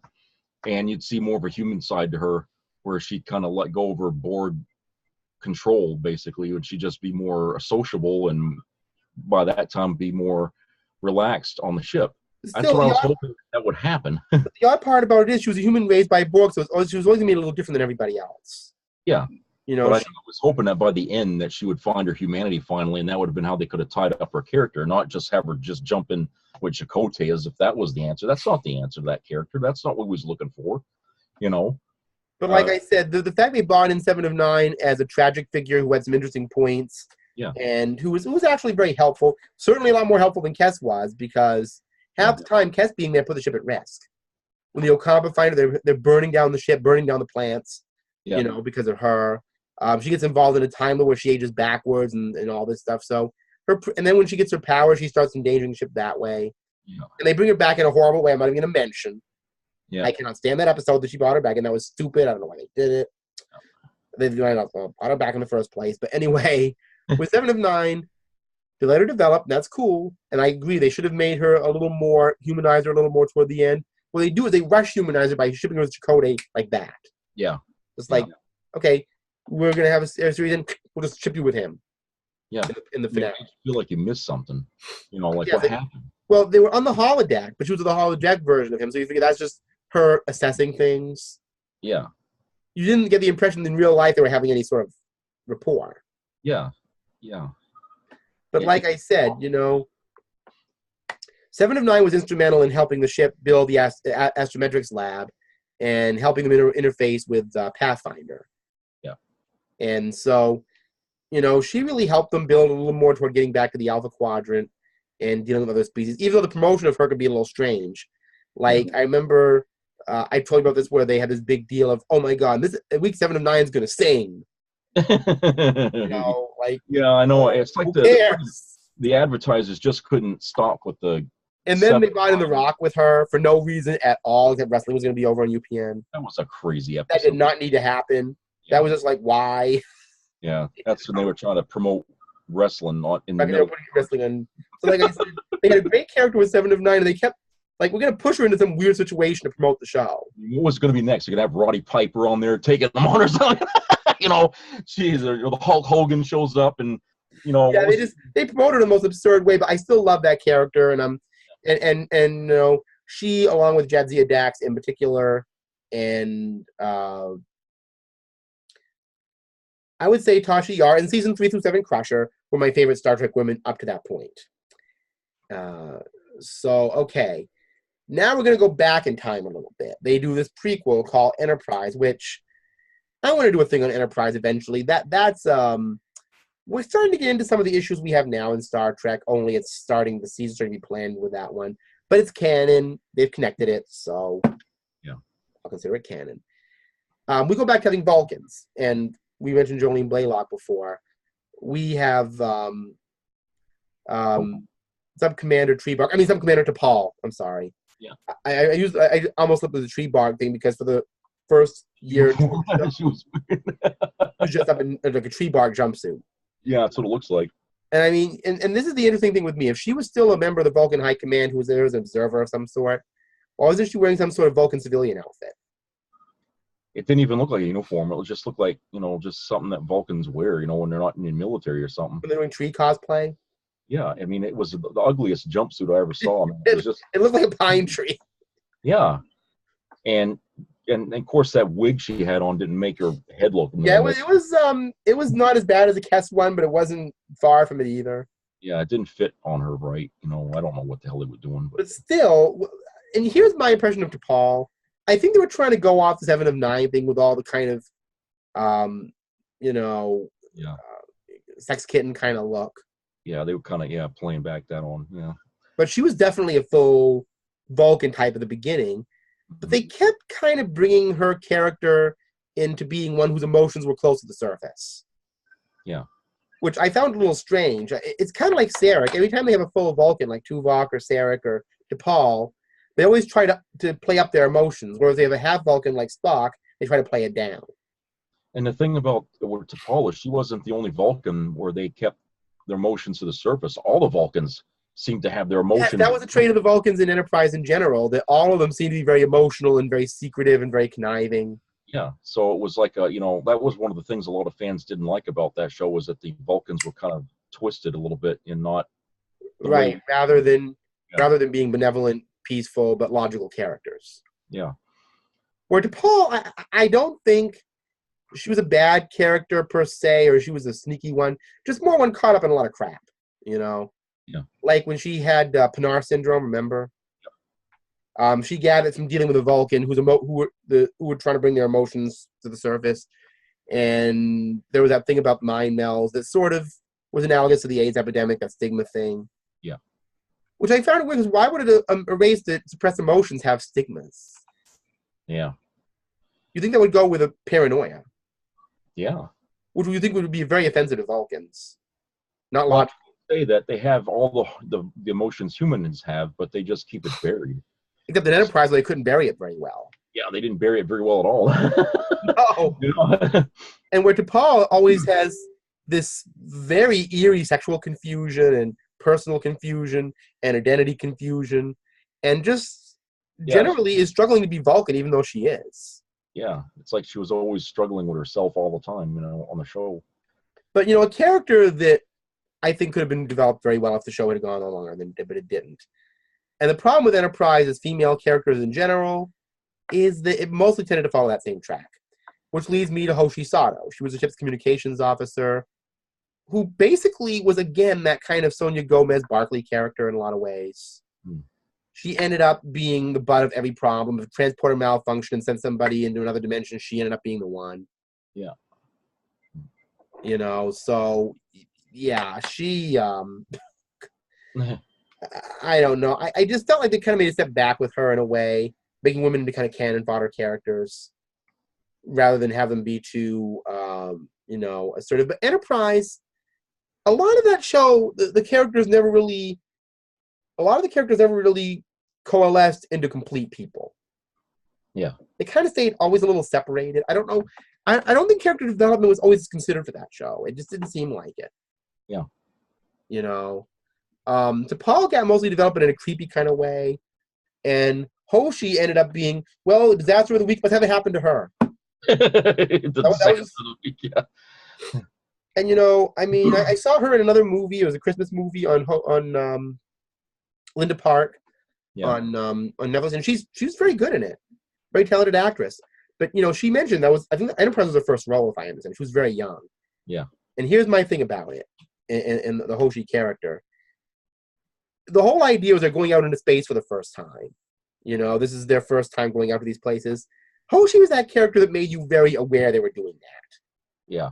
And you'd see more of a human side to her, where she'd kind of let go of her board control, basically. Would she just be more sociable, and by that time be more relaxed on the ship? Still, that's what I was hoping that would happen. But the odd part about it is she was a human raised by Borg, so she was always made a little different than everybody else. Yeah. You know, but I was hoping that by the end that she would find her humanity finally, and that would have been how they could have tied up her character, not just have her just jump in with Chakotay as if that was the answer. That's not the answer to that character. That's not what we was looking for, you know. But like I said, the fact they brought in 7 of 9 as a tragic figure who had some interesting points, and who was actually very helpful, certainly a lot more helpful than Kes was, because half the time Kes being there put the ship at risk. When the Okamba find her, they're burning down the ship, burning down the plants, you know, because of her. She gets involved in a time where she ages backwards and all this stuff. So and then when she gets her power, she starts endangering the ship that way. Yeah. And they bring her back in a horrible way I'm not even going to mention. Yeah. I cannot stand that episode that she brought her back, and that was stupid. I don't know why they did it. They brought her back in the first place. But anyway, with 7 of 9, they let her develop, and that's cool. And I agree, they should have made her a little more, humanized her a little more toward the end. What they do is they rush humanize her by shipping her with Chakotay like that. Yeah. It's like, okay, we're going to have a series, and we'll just ship you with him. Yeah. In the finale. You feel like you missed something. You know, like what happened? Well, they were on the holodeck, but she was the holodeck version of him, so you figure that's just her assessing things. Yeah. You didn't get the impression in real life they were having any sort of rapport. Yeah. Yeah. But like I said, you know, 7 of 9 was instrumental in helping the ship build the astrometrics lab and helping them interface with Pathfinder. Yeah. And so, you know, she really helped them build a little more toward getting back to the Alpha Quadrant and dealing with other species, even though the promotion of her could be a little strange. Like, I remember I told you about this where they had this big deal of, oh my God, this week 7 of 9 is going to sing. You know, like, yeah, I know. It's like the advertisers just couldn't stop with the. And then they brought in The Rock with her for no reason at all, except wrestling was going to be over on UPN. That was a crazy episode. That did not need to happen. Yeah. That was just like, why? Yeah, that's when they were trying to promote wrestling, not in the middle. Wrestling on. So, like I said, they had a great character with 7 of 9, and they kept, like, we're going to push her into some weird situation to promote the show. What was going to be next? You're going to have Roddy Piper on there taking them on or something? You know, geez, or the Hulk Hogan shows up, and, you know. Yeah, they promoted her in the most absurd way, but I still love that character, and and you know, she, along with Jadzia Dax in particular, and I would say Tasha Yar in season 3 through 7 Crusher were my favorite Star Trek women up to that point. So, okay. Now we're going to go back in time a little bit. They do this prequel called Enterprise, which I want to do a thing on Enterprise eventually. That's we're starting to get into some of the issues we have now in Star Trek, only the season's starting to be planned with that one. But it's canon. They've connected it, so yeah, I'll consider it canon. We go back to having Vulcans, and we mentioned Jolene Blaylock before. We have Subcommander T'Pol. I'm sorry. Yeah. I almost looked at the Treebark thing because for the first year she was just up in like a Treebark jumpsuit. Yeah, that's what it looks like. And I mean, and this is the interesting thing with me. If she was still a member of the Vulcan High Command who was there as an observer of some sort, why wasn't she wearing some sort of Vulcan civilian outfit? It didn't even look like a uniform. It just looked like, you know, just something that Vulcans wear, you know, when they're not in the military or something. When they're doing tree cosplay? Yeah, I mean, it was the ugliest jumpsuit I ever saw. Man. It looked like a pine tree. Yeah. And of course that wig she had on didn't make her head look normal. Yeah, it was not as bad as the Kess one, but it wasn't far from it either. Yeah, it didn't fit on her right. You know, I don't know what the hell they were doing. But still, and here's my impression of T'Pol. I think they were trying to go off the 7 of 9 thing with all the kind of, you know, sex kitten kind of look. Yeah, they were kind of, playing back that on, yeah. But she was definitely a full Vulcan type at the beginning, but they kept kind of bringing her character into being one whose emotions were close to the surface. Yeah. Which I found a little strange. It's kind of like Sarek. Every time they have a full Vulcan, like Tuvok or Sarek or T'Pol, they always try to play up their emotions, whereas they have a half Vulcan like Spock, they try to play it down. And the thing about T'Pol is she wasn't the only Vulcan where they kept their emotions to the surface. All the Vulcans seemed to have their emotions. That was a trait of the Vulcans in Enterprise in general, that all of them seemed to be very emotional and very secretive and very conniving. Yeah, so it was like that was one of the things a lot of fans didn't like about that show, was that the Vulcans were kind of twisted a little bit and not right way, rather than being benevolent, peaceful, but logical characters. Yeah. Where T'Pol, I don't think she was a bad character per se, or she was a sneaky one. Just more one caught up in a lot of crap, Yeah. Like when she had Pinar syndrome, remember? She gathered from dealing with a Vulcan who were trying to bring their emotions to the surface, and there was that thing about mind melds that sort of was analogous to the AIDS epidemic, that stigma thing. Yeah. Which I found weird, because why would a race that suppress emotions have stigmas? Yeah. You think that would go with a paranoia? Yeah. Which you think would be very offensive to Vulcans? Not well, logical. Say that they have all the emotions humans have, but they just keep it buried. Except in Enterprise, they couldn't bury it very well. Yeah, they didn't bury it very well at all. No. You know? And where T'Pol always has this very eerie sexual confusion and personal confusion and identity confusion, and just generally is struggling to be Vulcan, even though she is. Yeah, it's like she was always struggling with herself all the time, on the show. But, a character that I think could have been developed very well if the show had gone on longer, but it didn't. And the problem with Enterprise as female characters in general is that it mostly tended to follow that same track, which leads me to Hoshi Sato. She was a ship's communications officer who basically was, again, that kind of Sonia Gomez-Barkley character in a lot of ways. She ended up being the butt of every problem. If a transporter malfunctioned and sent somebody into another dimension, she ended up being the one. Yeah. So, yeah, she... I don't know. I just felt like they kind of made a step back with her in a way, making women into kind of cannon fodder characters rather than have them be too, assertive. But Enterprise, a lot of that show, the characters never really coalesced into complete people. Yeah. They kind of stayed always a little separated. I don't know. I don't think character development was always considered for that show. It just didn't seem like it. Yeah. T'Pol got mostly developed in a creepy kind of way, and Hoshi ended up being, well, disaster of the week, but that happened to her. And I saw her in another movie. It was a Christmas movie on Linda Park on Netflix, and she's very good in it, very talented actress. But she mentioned I think Enterprise was her first role, if I understand. She was very young. Yeah. And here's my thing about it, and the Hoshi character. The whole idea was they're going out into space for the first time. This is their first time going out to these places. Hoshi was that character that made you very aware they were doing that. Yeah.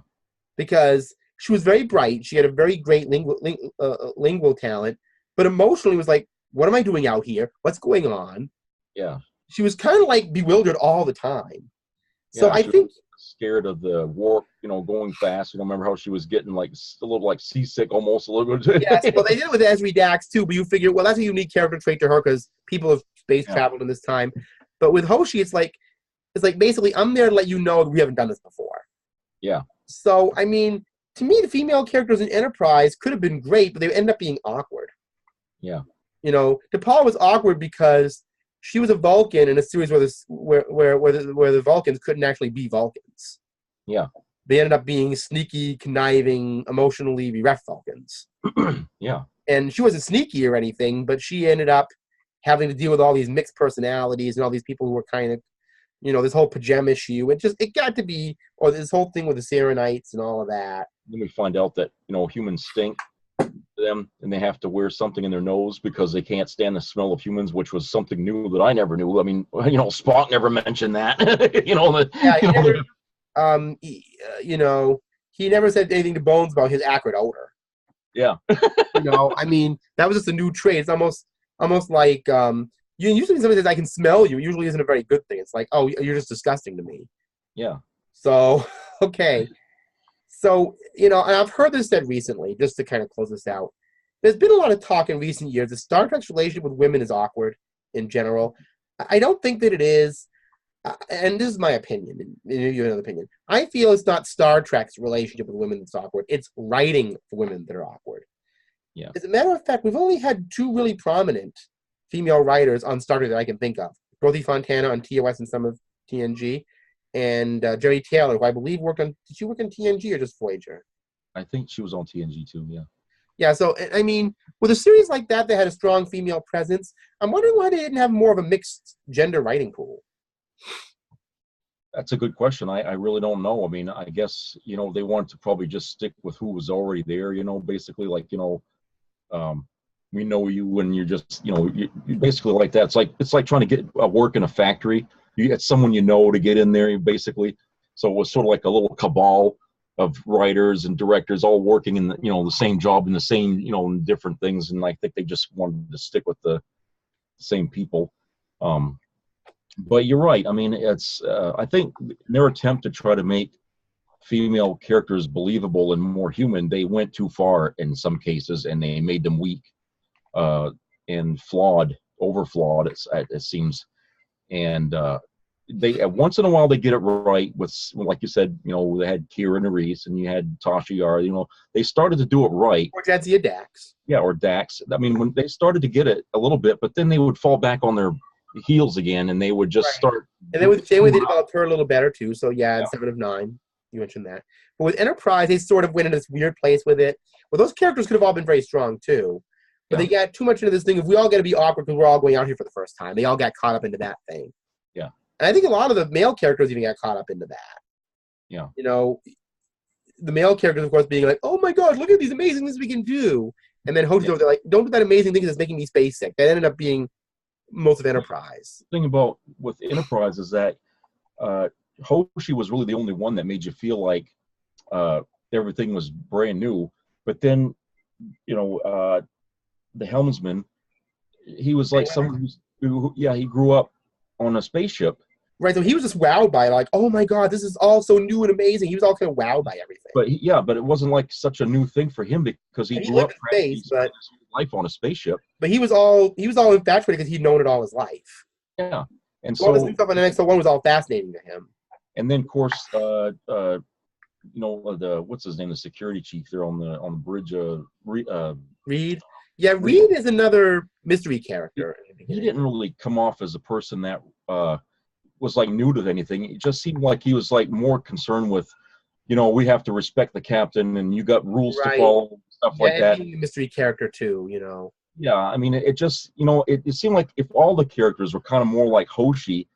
Because she was very bright. She had a very great lingual talent. But emotionally was like, what am I doing out here? What's going on? Yeah. She was kind of like bewildered all the time. So yeah, I think... scared of the warp, going fast. Remember how she was getting like a little like seasick almost a little bit. Yes, well, they did it with Ezri Dax too, but you figure, well, that's a unique character trait to her because people have space traveled in this time. But with Hoshi, it's like basically, I'm there to let you know that we haven't done this before. Yeah. So, to me, the female characters in Enterprise could have been great, but they ended up being awkward. Yeah. T'Pol was awkward because she was a Vulcan in a series where the Vulcans couldn't actually be Vulcans. Yeah. They ended up being sneaky, conniving, emotionally bereft Vulcans. Yeah. And she wasn't sneaky or anything, but she ended up having to deal with all these mixed personalities and all these people who were kind of, this whole pajama issue. It got to be, or this whole thing with the Serenites and all of that. Then we find out that, humans stink to them and they have to wear something in their nose because they can't stand the smell of humans, which was something new that I never knew. I mean, Spock never mentioned that. He never said anything to Bones about his acrid odor. Yeah. That was just a new trait. It's almost like usually somebody says I can smell you usually isn't a very good thing. It's like, oh, you're just disgusting to me. Yeah. So, okay. So, and I've heard this said recently, just to kind of close this out. There's been a lot of talk in recent years that Star Trek's relationship with women is awkward in general. I don't think that it is. And this is my opinion, and you have another opinion. I feel it's not Star Trek's relationship with women that's awkward. It's writing for women that are awkward. Yeah. As a matter of fact, we've only had 2 really prominent female writers on Star Trek that I can think of. Dorothy Fontana on TOS and some of TNG, and Jerry Taylor, who I believe did she work on TNG or just Voyager? I think she was on TNG too, yeah. Yeah, so, I mean, with a series like that had a strong female presence, I'm wondering why they didn't have more of a mixed gender writing pool. That's a good question. I really don't know. I mean, I guess, they wanted to probably just stick with who was already there, basically like, we know you when you're just, you basically like that. It's like trying to get work in a factory. You get someone to get in there, basically. So it was sort of like a little cabal of writers and directors all working in the same job in the same, in different things. And I think they just wanted to stick with the same people. But you're right. I mean, it's I think their attempt to try to make female characters believable and more human, they went too far in some cases, and they made them weak and overflawed. It seems, and they once in a while they get it right with, like you said, they had Kira Nerys and you had Tasha Yar. They started to do it right. Or Jadzia Dax. Yeah, or Dax. I mean, when they started to get it a little bit, but then they would fall back on their heels again, and they would just start. And then with Janeway, they developed her a little better too. So yeah, 7 of 9, you mentioned that. But with Enterprise, they sort of went into this weird place with it. Well, those characters could have all been very strong too, but they got too much into this thing of we all got to be awkward because we're all going out here for the first time. They all got caught up into that thing. Yeah, and I think a lot of the male characters even got caught up into that. Yeah, the male characters, of course, being like, "Oh my God, look at these amazing things we can do," and then Hoshi, they're like, "Don't do that amazing thing because it's making me space sick." That ended up being most of Enterprise. The thing about with Enterprise is that Hoshi was really the only one that made you feel like everything was brand new. But then, the helmsman, he was like someone who he grew up on a spaceship. Right, so he was just wowed by it, like, oh my God, this is all so new and amazing. He was all kind of wowed by everything. But it wasn't like such a new thing for him because he grew up in space, but his life on a spaceship. But he was all infatuated because he'd known it all his life. Yeah, and so all this stuff on the next one was all fascinating to him. And then, of course, what's his name, the security chief there on the bridge, Reed. Yeah, Reed is another mystery character. He didn't really come off as a person that was like new to anything. It just seemed like he was like more concerned with, we have to respect the captain and you got rules to follow, stuff like that. Being a mystery character too, Yeah, I mean, it just, it seemed like if all the characters were kind of more like Hoshi,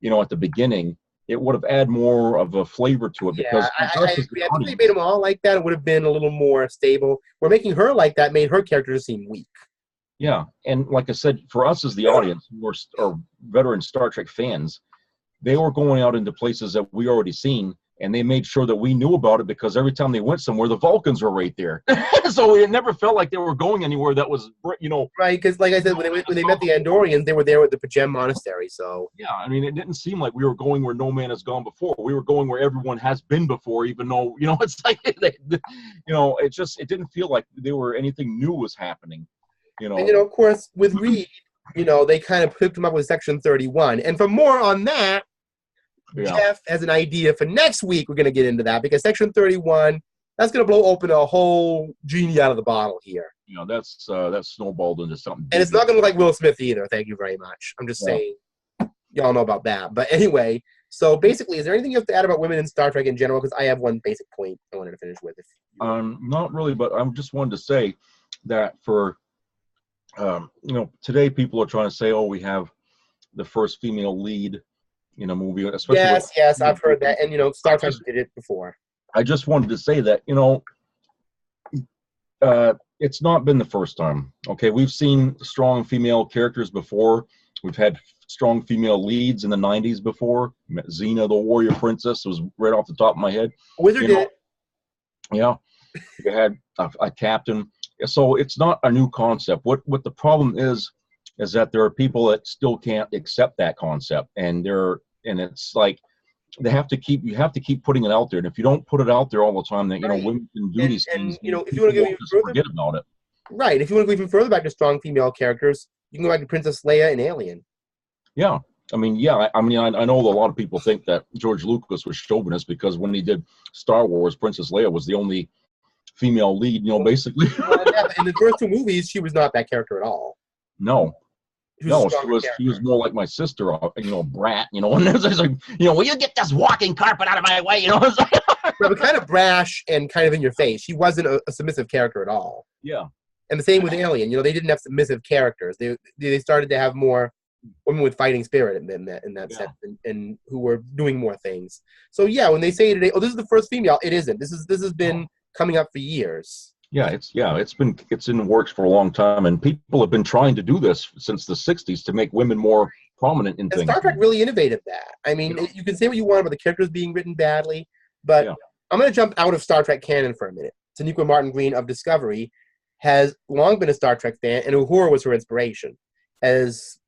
at the beginning, it would have added more of a flavor to it. Because I agree. I think they made them all like that. It would have been a little more stable. Where making her like that made her character seem weak. Yeah, and like I said, for us as the audience, or veteran Star Trek fans, they were going out into places that we already seen, and they made sure that we knew about it because every time they went somewhere, the Vulcans were right there. So it never felt like they were going anywhere that was, Right, because like I said, when they met the Andorians, they were there with the Pajem Monastery, so. Yeah, I mean, it didn't seem like we were going where no man has gone before. We were going where everyone has been before, even though, it's like, it didn't feel like there were anything new was happening, And, of course, with Reed, they kind of hooked him up with Section 31. And for more on that, Jeff has an idea for next week. We're going to get into that because Section 31, that's going to blow open a whole genie out of the bottle here. That's snowballed into something. And it's not going to look like Will Smith either. Thank you very much. I'm just saying, y'all know about that. But anyway, so basically, is there anything you have to add about women in Star Trek in general? Because I have one basic point I wanted to finish with. Not really, but I just wanted to say that for, today people are trying to say, we have the first female lead in a movie, especially. Yes, I've heard that, and Star Trek did it before. I just wanted to say that it's not been the first time. Okay, we've seen strong female characters before. We've had strong female leads in the '90s before. Xena, the Warrior Princess, was right off the top of my head. Wizard did. Yeah, you had a captain. So it's not a new concept. What the problem is is that there are people that still can't accept that concept, and it's like you have to keep putting it out there, and if you don't put it out there all the time that Right. women can do these things, You know, if you people want to go will even just further, forget about it. right? If you want to go even further back to strong female characters, you can go back to Princess Leia and Alien. Yeah. I mean, yeah, I mean, I know a lot of people think that George Lucas was chauvinist because when he did Star Wars, Princess Leia was the only female lead, basically. Well, yeah, but in the first two movies, she was not that character at all. No, She was a she stronger was more like my sister, a brat, and it's like, will you get this walking carpet out of my way, It's like, but kind of brash and kind of in your face. She wasn't a submissive character at all. yeah. And the same with Alien. They didn't have submissive characters. They started to have more women with fighting spirit in that Yeah. sense, and who were doing more things. So yeah, when they say today, oh, this is the first female, it isn't. This has been coming up for years. Yeah, it's in the works for a long time, and people have been trying to do this since the '60s to make women more prominent in And things. Star Trek really innovated that. I mean, you can say what you want about the characters being written badly, but I'm going to jump out of Star Trek canon for a minute. Sonequa Martin Green of Discovery has long been a Star Trek fan, and Uhura was her inspiration. As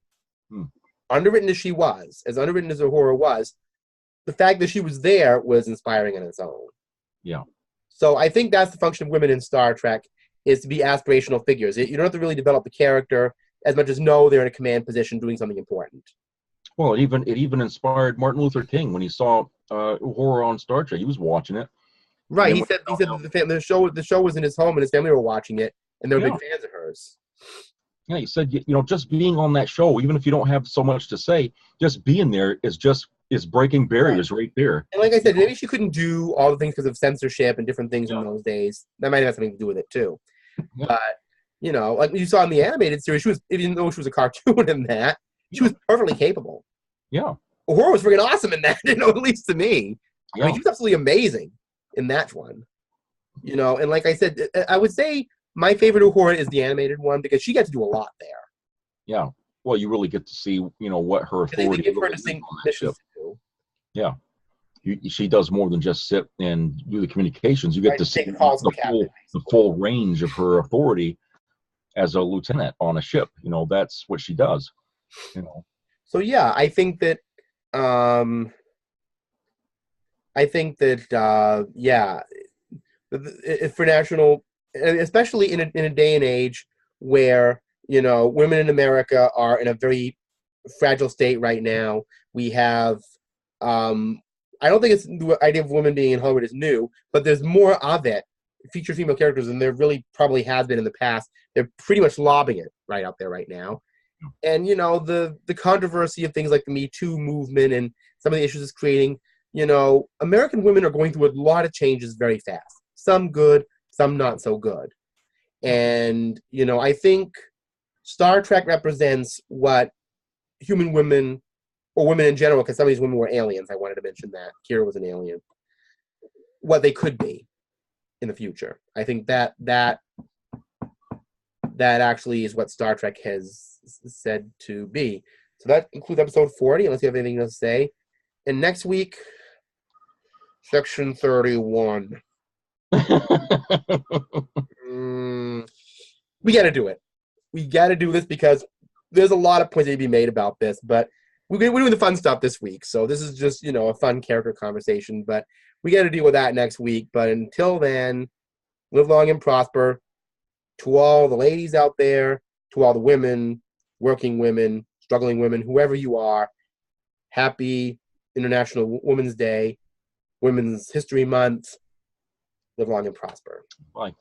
underwritten as she was, as underwritten as Uhura was, the fact that she was there was inspiring on its own. Yeah. So I think that's the function of women in Star Trek, is to be aspirational figures. You don't have to really develop the character as much as know they're in a command position doing something important. Well, it even inspired Martin Luther King when he saw Uhura on Star Trek. He was watching it. Right. He said the show was in his home and his family were watching it, and they were big fans of hers. Yeah, he said, just being on that show, even if you don't have so much to say, just being there is breaking barriers right there. And like I said, maybe she couldn't do all the things because of censorship and different things in those days. That might have something to do with it too. Yeah. But like you saw in the animated series, she was, even though she was a cartoon in that, she was perfectly capable. Yeah. Uhura was freaking awesome in that, at least to me. Yeah. I mean, she was absolutely amazing in that one. And like I said, I would say my favorite Uhura is the animated one because she got to do a lot there. Yeah. Well, you really get to see, what her authority they give her distinct missions to do. Yeah. She does more than just sit and do the communications. You get to see the full range of her authority as a lieutenant on a ship. That's what she does. So yeah, I think that for national, especially in a day and age where women in America are in a very fragile state right now. We have I don't think it's the idea of women being in Hollywood is new, but there's more of it, featured female characters, than there really probably has been in the past. They're pretty much lobbing it right out there right now. And the controversy of things like the Me Too movement and some of the issues it's creating, American women are going through a lot of changes very fast. Some good, some not so good. And, I think Star Trek represents what human women, or women in general, because some of these women were aliens. I wanted to mention that. Kira was an alien. What they could be in the future. I think that actually is what Star Trek has said to be. So that includes episode 40, unless you have anything else to say. And next week, section 31. We got to do it. We got to do this because there's a lot of points to be made about this, but we're doing the fun stuff this week. So this is just, a fun character conversation, but we got to deal with that next week. But until then, live long and prosper. To all the ladies out there, to all the women, working women, struggling women, whoever you are, happy International Women's Day, Women's History Month. Live long and prosper. Bye.